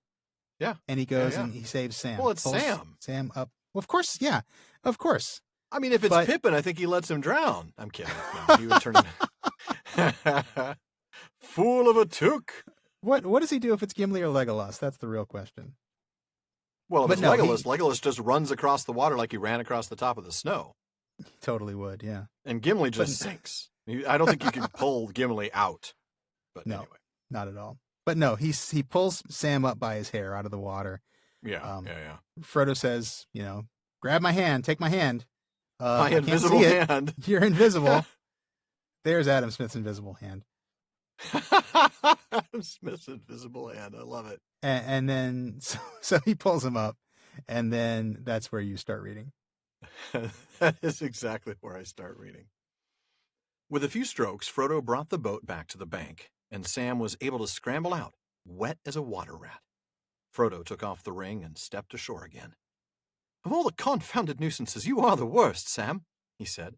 Yeah. And he goes and he saves Sam. Well, it's Sam. Sam up. Well, of course, yeah. Of course. I mean, if it's Pippin, I think he lets him drown. I'm kidding. No, he would turn him... Fool of a took. What does he do if it's Gimli or Legolas? That's the real question. Well, if it's Legolas, Legolas just runs across the water like he ran across the top of the snow. He totally would, yeah. And Gimli just sinks. I don't think you can pull Gimli out. But no, anyway. Not at all. But no, he pulls Sam up by his hair out of the water. Yeah, Frodo says, grab my hand, take my hand. My invisible hand. You're invisible. There's Adam Smith's invisible hand. Adam Smith's invisible hand. I love it. And then, so he pulls him up, and then that's where you start reading. That is exactly where I start reading. With a few strokes, Frodo brought the boat back to the bank, and Sam was able to scramble out, wet as a water rat. Frodo took off the ring and stepped ashore again. Of all the confounded nuisances, you are the worst, Sam, he said.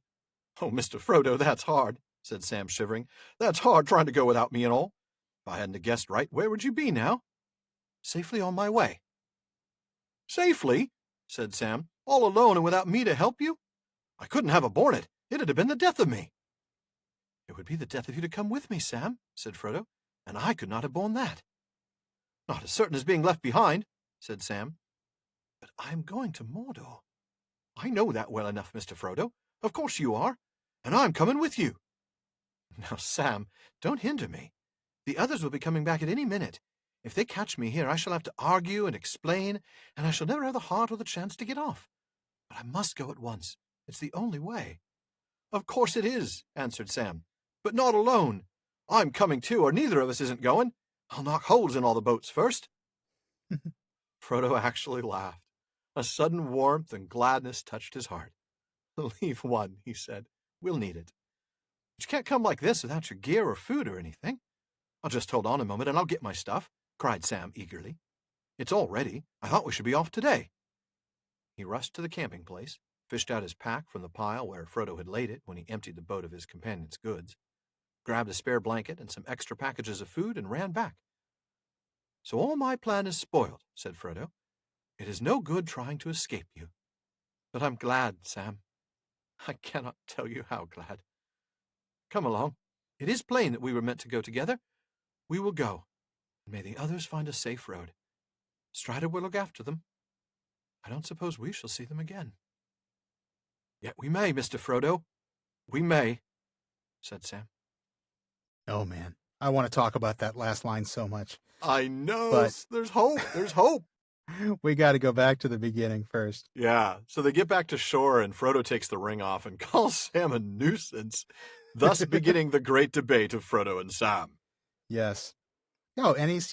Oh, Mr. Frodo, that's hard, said Sam, shivering. That's hard trying to go without me and all. If I hadn't guessed right, where would you be now? Safely on my way. Safely? Said Sam. All alone and without me to help you? I couldn't have borne it. It'd have been the death of me. It would be the death of you to come with me, Sam, said Frodo, and I could not have borne that. Not as certain as being left behind, said Sam. But I am going to Mordor. I know that well enough, Mr. Frodo. Of course you are, and I'm coming with you. Now, Sam, don't hinder me. The others will be coming back at any minute. If they catch me here, I shall have to argue and explain, and I shall never have the heart or the chance to get off. But I must go at once. It's the only way. Of course it is, answered Sam, but not alone. I'm coming too, or neither of us isn't going. I'll knock holes in all the boats first. Frodo actually laughed. A sudden warmth and gladness touched his heart. Leave one, he said. We'll need it. But you can't come like this without your gear or food or anything. I'll just hold on a moment and I'll get my stuff, cried Sam eagerly. It's all ready. I thought we should be off today. He rushed to the camping place, fished out his pack from the pile where Frodo had laid it when he emptied the boat of his companion's goods, grabbed a spare blanket and some extra packages of food, and ran back. So all my plan is spoiled, said Frodo. It is no good trying to escape you. But I'm glad, Sam. I cannot tell you how glad. Come along. It is plain that we were meant to go together. We will go, and may the others find a safe road. Strider will look after them. I don't suppose we shall see them again. Yet we may, Mr. Frodo. We may, said Sam. Oh, man. I want to talk about that last line so much. I know. But there's hope. There's hope. We got to go back to the beginning first. Yeah. So they get back to shore, and Frodo takes the ring off and calls Sam a nuisance, thus beginning the great debate of Frodo and Sam. Yes. Oh, and he's,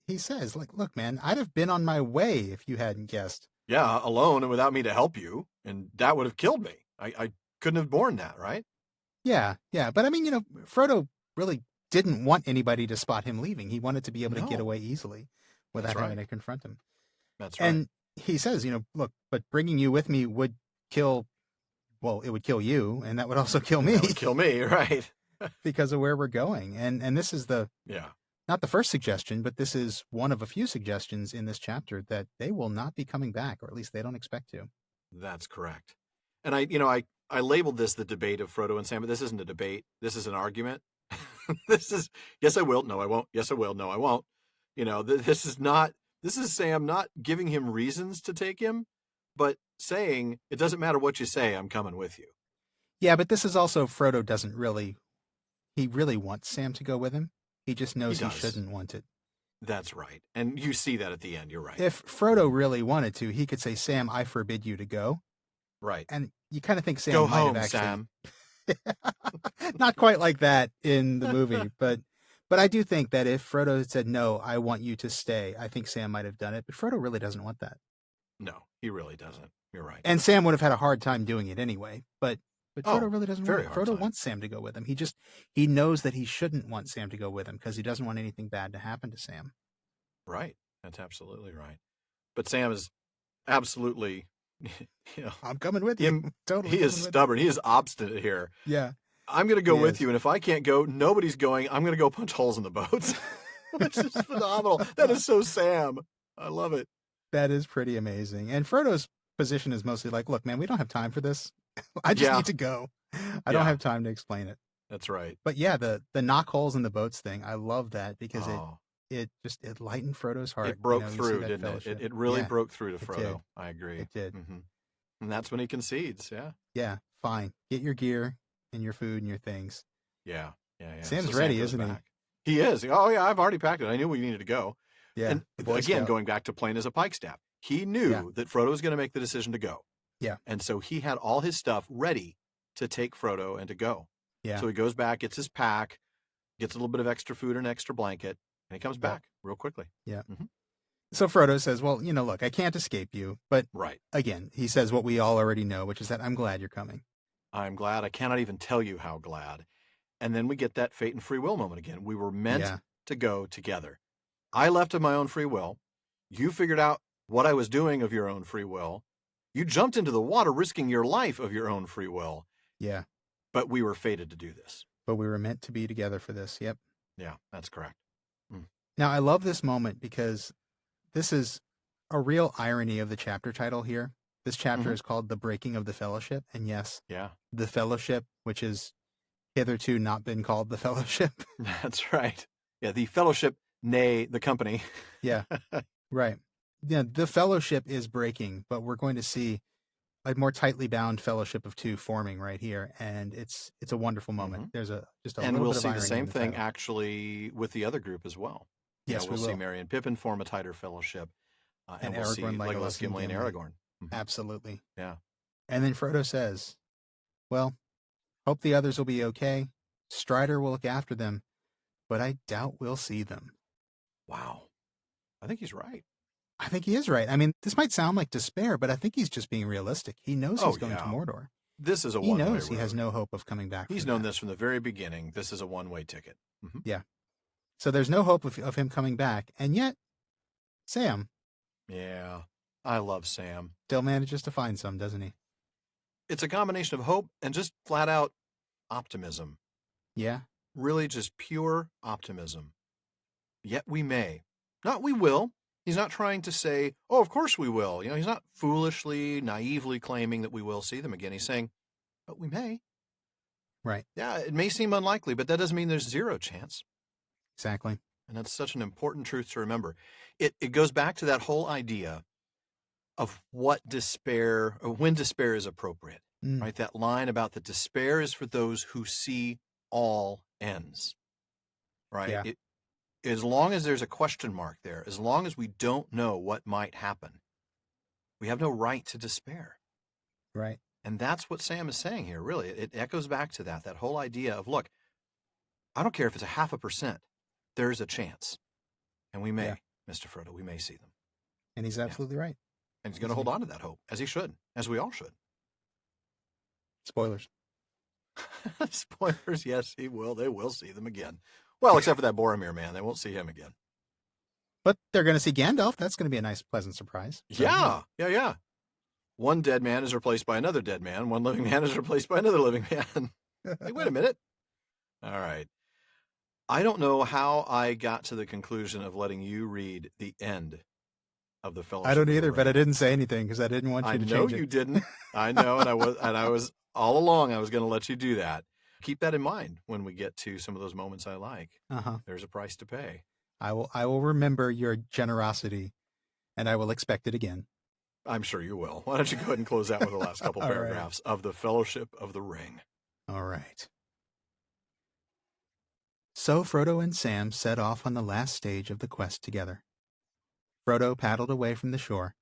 he says, look, man, I'd have been on my way if you hadn't guessed. Yeah, alone and without me to help you, and that would have killed me. I couldn't have borne that, right? Yeah. But I mean, Frodo really didn't want anybody to spot him leaving. He wanted to be able to get away easily without having to confront him. That's right. And he says, look, but bringing you with me would it would kill you, and that would also kill me. That would kill me, right? Because of where we're going. And this is not the first suggestion, but this is one of a few suggestions in this chapter that they will not be coming back, or at least they don't expect to. That's correct. And I labeled this the debate of Frodo and Sam, but this isn't a debate. This is an argument. This is, yes, I will. No, I won't. Yes, I will. No, I won't. This is Sam not giving him reasons to take him, but saying, it doesn't matter what you say, I'm coming with you. Yeah, but this is also Frodo he really wants Sam to go with him. He just knows he shouldn't want it. That's right. And you see that at the end. You're right. If Frodo really wanted to, he could say, Sam, I forbid you to go. Right. And you kind of think Sam go might home, have actually... Sam. Not quite like that in the movie, but I do think that if Frodo had said, no, I want you to stay, I think Sam might have done it. But Frodo really doesn't want that. No, he really doesn't. You're right. And Sam would have had a hard time doing it anyway. But Frodo really doesn't want it. Frodo wants Sam to go with him. He knows that he shouldn't want Sam to go with him because he doesn't want anything bad to happen to Sam. Right. That's absolutely right. But Sam is absolutely, I'm coming with you. Totally. He is stubborn. He is obstinate here. Yeah. I'm going to go with you. And if I can't go, nobody's going. I'm going to go punch holes in the boats. Which is phenomenal. That is so Sam. I love it. That is pretty amazing. And Frodo's position is mostly like, look, man, we don't have time for this. I just need to go. I don't have time to explain it. That's right. But yeah, the knock holes in the boats thing, I love that because it lightened Frodo's heart. It broke through, didn't it? It really broke through to Frodo. Did. I agree. It did. Mm-hmm. And that's when he concedes. Yeah. Yeah. Fine. Get your gear and your food and your things. Yeah. Sam's ready, isn't he? He is. Oh yeah, I've already packed it. I knew we needed to go. Yeah. And again, going back to plain as a pikestaff, he knew that Frodo was going to make the decision to go. Yeah. And so he had all his stuff ready to take Frodo and to go. Yeah. So he goes back, gets his pack, gets a little bit of extra food and extra blanket, and he comes back real quickly. Yeah. Mm-hmm. So Frodo says, well, look, I can't escape you. But again, he says what we all already know, which is that I'm glad you're coming. I'm glad. I cannot even tell you how glad. And then we get that fate and free will moment again. We were meant to go together. I left of my own free will. You figured out what I was doing of your own free will. You jumped into the water risking your life of your own free will. Yeah. But we were fated to do this. But we were meant to be together for this. Yep. Yeah, that's correct. Now, I love this moment because this is a real irony of the chapter title here. This chapter is called The Breaking of the Fellowship. And yes, the Fellowship, which has hitherto not been called the Fellowship. That's right. Yeah, the Fellowship, nay, the company. Yeah, right. Yeah, the Fellowship is breaking, but we're going to see a more tightly bound fellowship of two forming right here, and it's a wonderful moment. There's just a and little we'll bit of see irony the same in the thing title. actually with the other group as well. Yes, we'll see Merry and Pippin form a tighter fellowship, and we'll see Aragorn, Legolas, Gimli, and Aragorn. Absolutely. Yeah. And then Frodo says, "Well, hope the others will be okay. Strider will look after them, but I doubt we'll see them." Wow. I think he's right. I think he is right. I mean, this might sound like despair, but I think he's just being realistic. He knows he's going to Mordor. This is a one-way road. He one-way knows he has no hope of coming back. He's known this from the very beginning. This is a one-way ticket. Yeah. So there's no hope of him coming back. And yet, Sam. Yeah. I love Sam. Still manages to find some, doesn't he? It's a combination of hope and just flat out optimism. Yeah. Really just pure optimism. Yet we may. Not we will. He's not trying to say, oh, of course we will. He's not foolishly, naively claiming that we will see them again. He's saying, but we may. Right. Yeah, it may seem unlikely, but that doesn't mean there's zero chance. Exactly. And that's such an important truth to remember. It goes back to that whole idea of what despair, or when despair is appropriate, right? That line about that despair is for those who see all ends, right? Yeah. As long as there's a question mark there, as long as we don't know what might happen, we have no right to despair. Right. And that's what Sam is saying here, really. It echoes back to that whole idea of, look, I don't care if it's 0.5%, there's a chance. And we may, Mr. Frodo, we may see them. And he's absolutely right. And he's going to hold on to that hope, as he should, as we all should. Spoilers. Spoilers, yes, he will. They will see them again. Well, except for that Boromir man. They won't see him again. But they're going to see Gandalf. That's going to be a nice, pleasant surprise. Yeah. One dead man is replaced by another dead man. One living man is replaced by another living man. Hey, wait a minute. All right. I don't know how I got to the conclusion of letting you read the end of the Fellowship. I don't either, but I didn't say anything because I didn't want you to change it. I know you didn't. I know, and I was all along. I was going to let you do that. Keep that in mind when we get to some of those moments I like. There's a price to pay. I will remember your generosity, and I will expect it again. I'm sure you will. Why don't you go ahead and close out with the last couple paragraphs of the Fellowship of the Ring. All right. So Frodo and Sam set off on the last stage of the quest together. Frodo paddled away from the shore,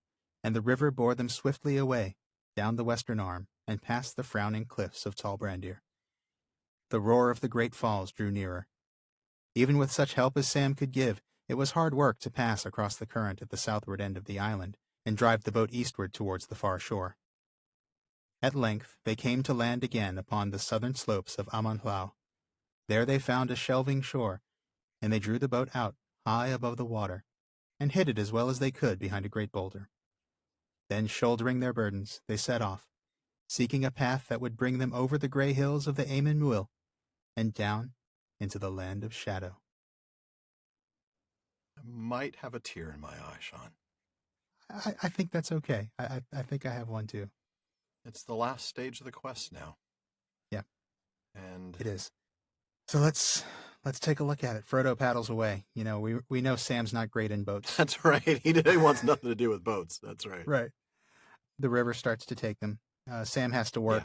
and the river bore them swiftly away, down the western arm, and past the frowning cliffs of Tall Brandir. The roar of the great falls drew nearer. Even with such help as Sam could give, it was hard work to pass across the current at the southward end of the island and drive the boat eastward towards the far shore. At length they came to land again upon the southern slopes of Aman-Llao. There they found a shelving shore, and they drew the boat out high above the water and hid it as well as they could behind a great boulder. Then, shouldering their burdens, they set off, seeking a path that would bring them over the gray hills of the Aman Muil and down into the land of shadow. I might have a tear in my eye, Sean. I think that's okay. I think I have one too. It's the last stage of the quest now. Yeah. And it is. So let's take a look at it. Frodo paddles away. We know Sam's not great in boats. That's right. He wants nothing to do with boats. That's right. Right. The river starts to take them. Sam has to work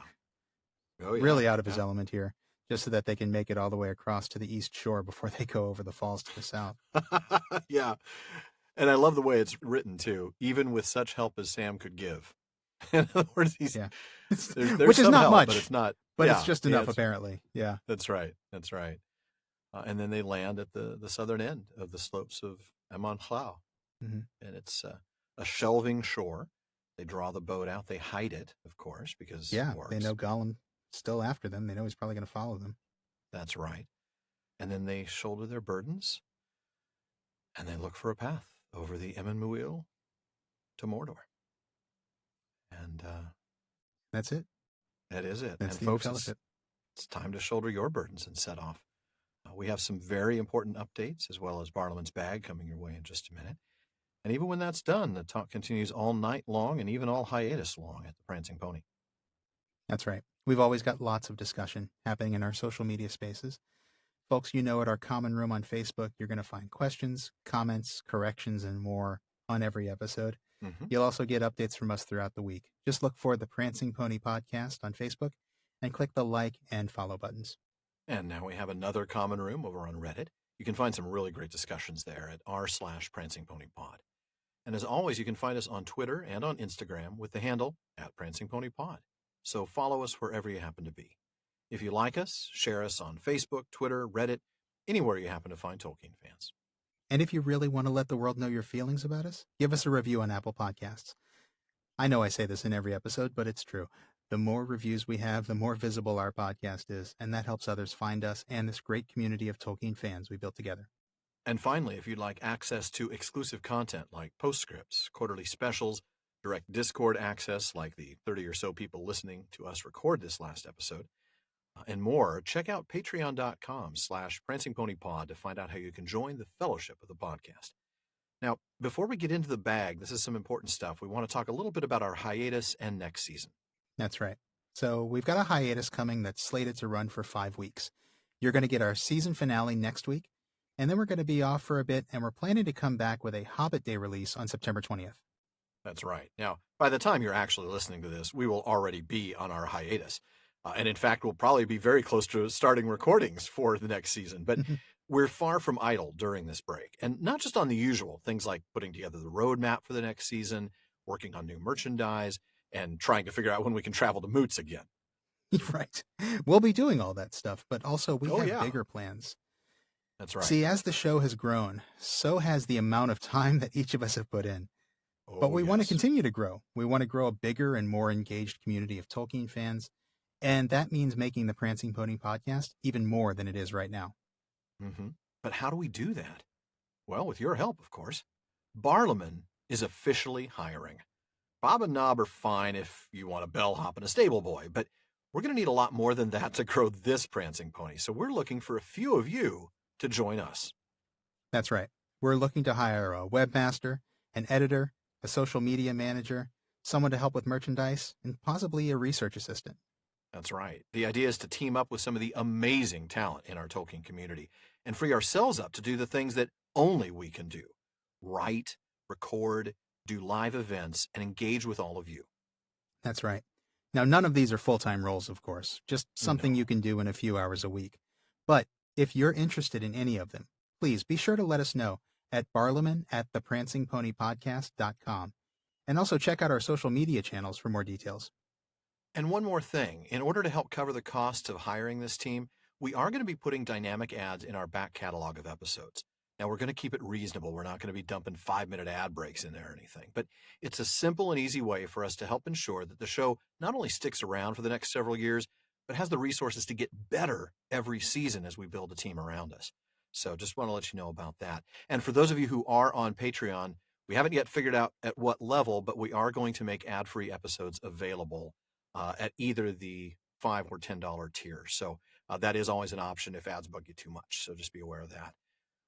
Oh, really out of his element here, just so that they can make it all the way across to the east shore before they go over the falls to the south. Yeah. And I love the way it's written, too. Even with such help as Sam could give. In other words, there's which is not help, much, but it's not. But it's just enough, apparently. Yeah. That's right. That's right. And then they land at the southern end of the slopes of Aman-Llao. And it's a shelving shore. They draw the boat out. They hide it, of course, because they know Gollum still after them. They know he's probably going to follow them. That's right. And then they shoulder their burdens, and they look for a path over the Emyn Muil to Mordor. And that's it. That is it. That's and the folks, fellowship. It's time to shoulder your burdens and set off. We have some very important updates, as well as Barlaman's bag coming your way in just a minute. And even when that's done, the talk continues all night long and even all hiatus long at the Prancing Pony. That's right. We've always got lots of discussion happening in our social media spaces. Folks, you know, at our common room on Facebook, you're going to find questions, comments, corrections, and more on every episode. Mm-hmm. You'll also get updates from us throughout the week. Just look for the Prancing Pony Podcast on Facebook and click the like and follow buttons. And now we have another common room over on Reddit. You can find some really great discussions there at r/PrancingPonyPod. And as always, you can find us on Twitter and on Instagram with the handle @PrancingPonyPod. So follow us wherever you happen to be. If you like us, share us on Facebook, Twitter, Reddit, anywhere you happen to find Tolkien fans. And if you really want to let the world know your feelings about us, give us a review on Apple Podcasts. I know I say this in every episode, but it's true. The more reviews we have, the more visible our podcast is, and that helps others find us and this great community of Tolkien fans we built together. And finally, if you'd like access to exclusive content like postscripts, quarterly specials, direct Discord access like the 30 or so people listening to us record this last episode, and more, check out patreon.com/prancingponypod to find out how you can join the fellowship of the podcast. Now, before we get into the bag, this is some important stuff. We want to talk a little bit about our hiatus and next season. That's right. So we've got a hiatus coming that's slated to run for 5 weeks. You're going to get our season finale next week, and then we're going to be off for a bit, and we're planning to come back with a Hobbit Day release on September 20th. That's right. Now, by the time you're actually listening to this, we will already be on our hiatus. And in fact, we'll probably be very close to starting recordings for the next season. But we're far from idle during this break. And not just on the usual, things like putting together the roadmap for the next season, working on new merchandise, and trying to figure out when we can travel to Moots again. Right. We'll be doing all that stuff, but also we have bigger plans. That's right. See, as the show has grown, so has the amount of time that each of us have put in. But we want to continue to grow. We want to grow a bigger and more engaged community of Tolkien fans. And that means making the Prancing Pony podcast even more than it is right now. Mm-hmm. But how do we do that? Well, with your help, of course. Barlaman is officially hiring. Bob and Nob are fine if you want a bellhop and a stable boy, but we're going to need a lot more than that to grow this Prancing Pony. So we're looking for a few of you to join us. That's right. We're looking to hire a webmaster, an editor, a social media manager, someone to help with merchandise, and possibly a research assistant. That's right. The idea is to team up with some of the amazing talent in our Tolkien community and free ourselves up to do the things that only we can do. Write, record, do live events, and engage with all of you. That's right. Now, none of these are full-time roles, of course, just something you can do in a few hours a week. But if you're interested in any of them, please be sure to let us know at barlaman@theprancingponypodcast.com. And also check out our social media channels for more details. And one more thing, in order to help cover the costs of hiring this team, we are going to be putting dynamic ads in our back catalog of episodes. Now, we're going to keep it reasonable. We're not going to be dumping 5-minute ad breaks in there or anything. But it's a simple and easy way for us to help ensure that the show not only sticks around for the next several years, but has the resources to get better every season as we build a team around us. So just want to let you know about that. And for those of you who are on Patreon, we haven't yet figured out at what level, but we are going to make ad-free episodes available at either the $5 or $10 tier. So that is always an option if ads bug you too much. So just be aware of that.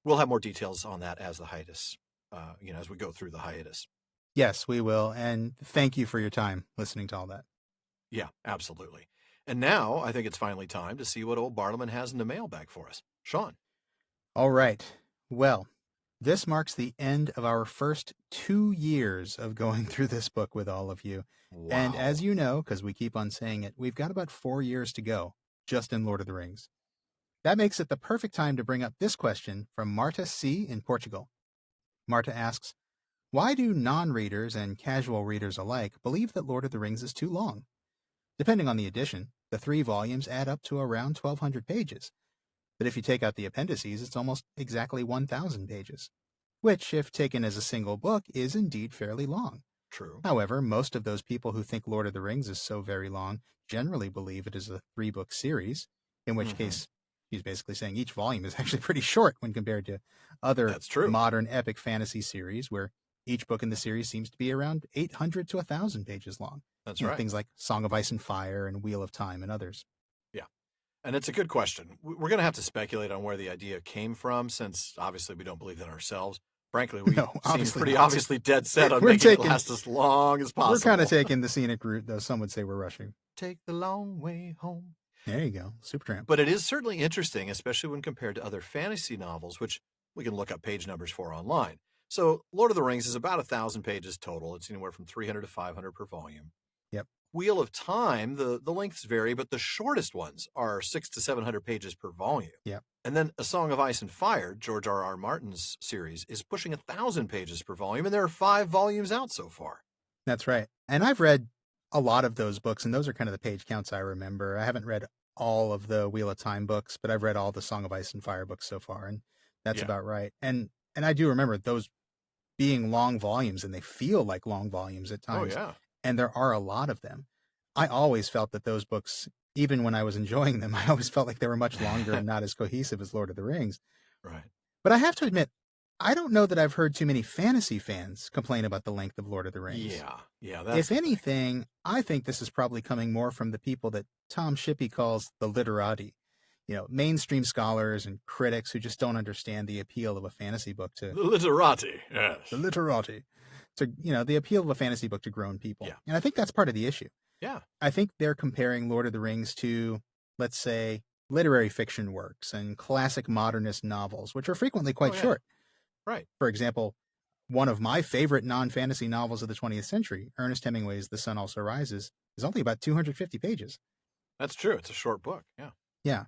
We'll have more details on that as the hiatus, as we go through the hiatus. Yes, we will. And thank you for your time listening to all that. Yeah, absolutely. And now I think it's finally time to see what old Barlaman has in the mailbag for us. Sean. All right. Well, this marks the end of our first 2 years of going through this book with all of you. Wow. And as you know, because we keep on saying it, we've got about 4 years to go just in Lord of the Rings. That makes it the perfect time to bring up this question from Marta C. in Portugal. Marta asks, why do non-readers and casual readers alike believe that Lord of the Rings is too long? Depending on the edition, the 3 volumes add up to around 1,200 pages. But if you take out the appendices, it's almost exactly 1,000 pages, which, if taken as a single book, is indeed fairly long. True. However, most of those people who think Lord of the Rings is so very long generally believe it is a 3-book series, in which case he's basically saying each volume is actually pretty short when compared to other modern epic fantasy series, where each book in the series seems to be around 800 to 1,000 pages long. That's right. Things like Song of Ice and Fire and Wheel of Time and others. Yeah. And it's a good question. We're going to have to speculate on where the idea came from, since obviously we don't believe that ourselves. Frankly, we seem pretty obviously dead set on making it last as long as possible. We're kind of taking the scenic route, though. Some would say we're rushing. Take the long way home. There you go. Supertramp. But it is certainly interesting, especially when compared to other fantasy novels, which we can look up page numbers for online. So Lord of the Rings is about 1,000 pages total. It's anywhere from 300 to 500 per volume. Yep. Wheel of Time, the lengths vary, but the shortest ones are 600 to 700 pages per volume. Yep. And then A Song of Ice and Fire, George R.R. Martin's series, is pushing 1,000 pages per volume, and there are 5 volumes out so far. That's right. And I've read a lot of those books, and those are kind of the page counts I remember. I haven't read all of the Wheel of Time books, but I've read all the Song of Ice and Fire books so far, and that's about right. And I do remember those being long volumes, and they feel like long volumes at times. Oh, yeah. And there are a lot of them. I always felt that those books, even when I was enjoying them, I always felt like they were much longer and not as cohesive as Lord of the Rings. Right. But I have to admit, I don't know that I've heard too many fantasy fans complain about the length of Lord of the Rings. Yeah. If anything, I think this is probably coming more from the people that Tom Shippey calls the literati. Mainstream scholars and critics who just don't understand the appeal of a fantasy book to... The literati, yes. The literati. To, the appeal of a fantasy book to grown people. Yeah. And I think that's part of the issue. Yeah. I think they're comparing Lord of the Rings to, let's say, literary fiction works and classic modernist novels, which are frequently quite short. Right. For example, one of my favorite non-fantasy novels of the 20th century, Ernest Hemingway's The Sun Also Rises, is only about 250 pages. That's true. It's a short book. Yeah. Yeah.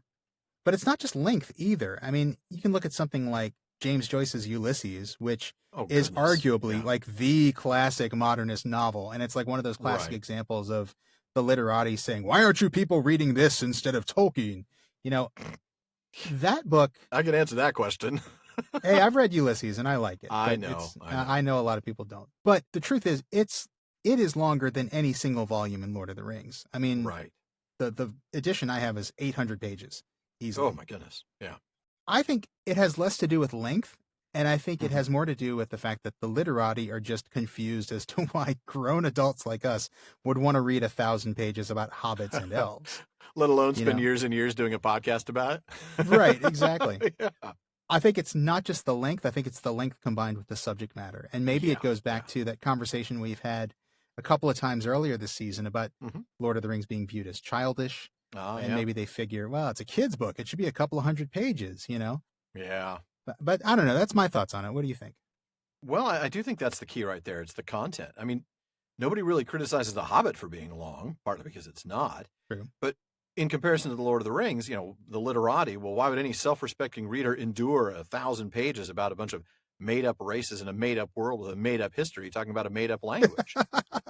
But it's not just length either. I mean, you can look at something like James Joyce's Ulysses, which is arguably like the classic modernist novel. And it's like one of those classic examples of the literati saying, why aren't you people reading this instead of Tolkien? That book... I can answer that question. Hey, I've read Ulysses and I like it. I know. I know a lot of people don't. But the truth is, it is longer than any single volume in Lord of the Rings. I mean, the edition I have is 800 pages. Easily. Oh, my goodness. Yeah. I think it has less to do with length, and I think it has more to do with the fact that the literati are just confused as to why grown adults like us would want to read 1,000 pages about hobbits and elves. Let alone spend years and years doing a podcast about it. Right, exactly. Yeah. I think it's not just the length. I think it's the length combined with the subject matter. And maybe it goes back to that conversation we've had a couple of times earlier this season about Lord of the Rings being viewed as childish. And maybe they figure, well, it's a kid's book. It should be a couple of 100 pages, Yeah. But I don't know. That's my thoughts on it. What do you think? Well, I do think that's the key right there. It's the content. I mean, nobody really criticizes The Hobbit for being long, partly because it's not. True. But in comparison to The Lord of the Rings, the literati, well, why would any self-respecting reader endure 1,000 pages about a bunch of made-up races in a made-up world with a made-up history, talking about a made-up language?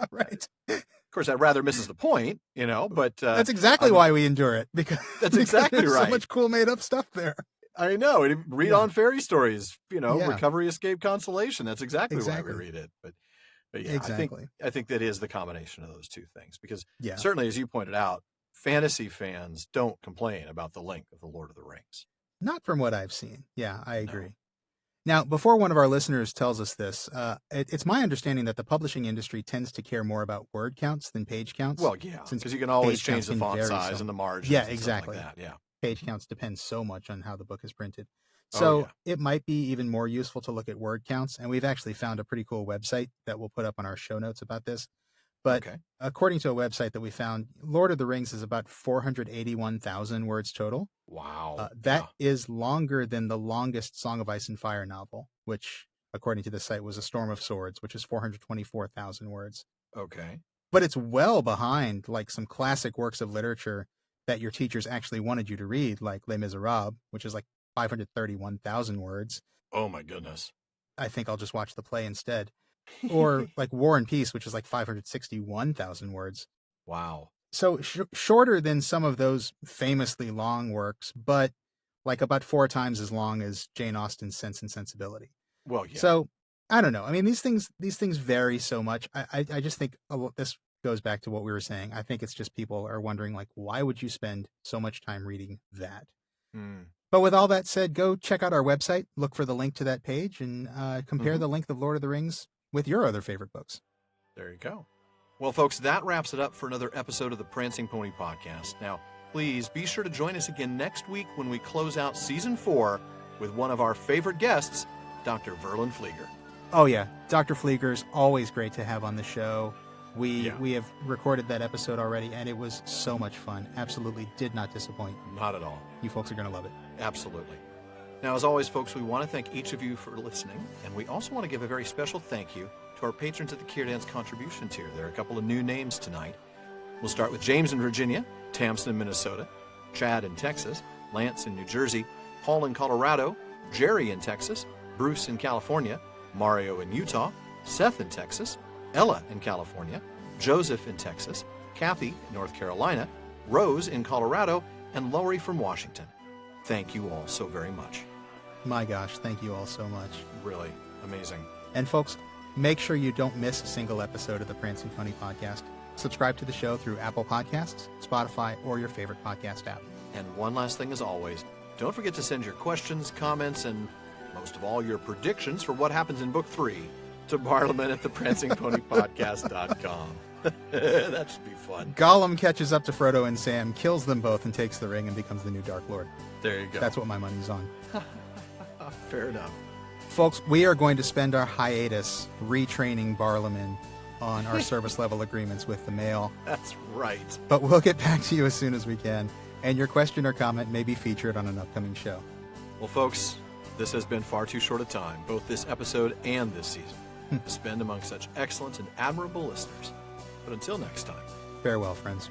Right. Of course, that rather misses the point, but... that's exactly why we endure it, because that's exactly there's right. so much cool made-up stuff there. I know. Read on fairy stories, recovery, escape, consolation. That's exactly why we read it. But yeah, exactly. I think that is the combination of those two things, because Yeah. certainly, as you pointed out, fantasy fans don't complain about the length of The Lord of the Rings. Not from what I've seen. Yeah, I agree. Now, before one of our listeners tells us this, it's my understanding that the publishing industry tends to care more about word counts than page counts. Well, yeah, because you can always change the font size and the margins. Yeah, and exactly. Stuff like that. Yeah. Page counts depend so much on how the book is printed. So it might be even more useful to look at word counts. And we've actually found a pretty cool website that we'll put up on our show notes about this. But according to a website that we found, Lord of the Rings is about 481,000 words total. Wow. That is longer than the longest Song of Ice and Fire novel, which, according to the site, was A Storm of Swords, which is 424,000 words. Okay. But it's well behind like some classic works of literature that your teachers actually wanted you to read, like Les Miserables, which is like 531,000 words. Oh, my goodness. I think I'll just watch the play instead. Or like War and Peace, which is like 561,000 words. Wow. So shorter than some of those famously long works, but like about 4 times as long as Jane Austen's Sense and Sensibility. Well, yeah. So I don't know. I mean, these things vary so much. I just think this goes back to what we were saying. I think it's just people are wondering, like, why would you spend so much time reading that? But with all that said, go check out our website, look for the link to that page, and compare the length of Lord of the Rings with your other favorite books. There you go. Well, folks, that wraps it up for another episode of the Prancing Pony Podcast. Now, please be sure to join us again next week when we close out Season 4 with one of our favorite guests, Dr. Verlin Flieger. Oh, yeah. Dr. Flieger's always great to have on the show. We have recorded that episode already, and it was so much fun. Absolutely did not disappoint. Not at all. You folks are going to love it. Absolutely. Now, as always, folks, we want to thank each of you for listening, and we also want to give a very special thank you to our patrons at the Kier Dance Contribution Tier. There are a couple of new names tonight. We'll start with James in Virginia, Tamsin in Minnesota, Chad in Texas, Lance in New Jersey, Paul in Colorado, Jerry in Texas, Bruce in California, Mario in Utah, Seth in Texas, Ella in California, Joseph in Texas, Kathy in North Carolina, Rose in Colorado, and Lori from Washington. Thank you all so very much. My gosh, thank you all so much. Really amazing. And folks, make sure you don't miss a single episode of the Prancing Pony Podcast. Subscribe to the show through Apple Podcasts, Spotify, or your favorite podcast app. And one last thing as always, don't forget to send your questions, comments, and most of all, your predictions for what happens in Book 3 to Barliman at theprancingponypodcast.com. That should be fun. Gollum catches up to Frodo and Sam, kills them both, and takes the ring and becomes the new Dark Lord. There you go. That's what my money's on. Fair enough. Folks, we are going to spend our hiatus retraining Barliman on our service level agreements with the mail. That's right. But we'll get back to you as soon as we can, and your question or comment may be featured on an upcoming show. Well, folks, this has been far too short a time, both this episode and this season, to spend among such excellent and admirable listeners. But until next time. Farewell, friends.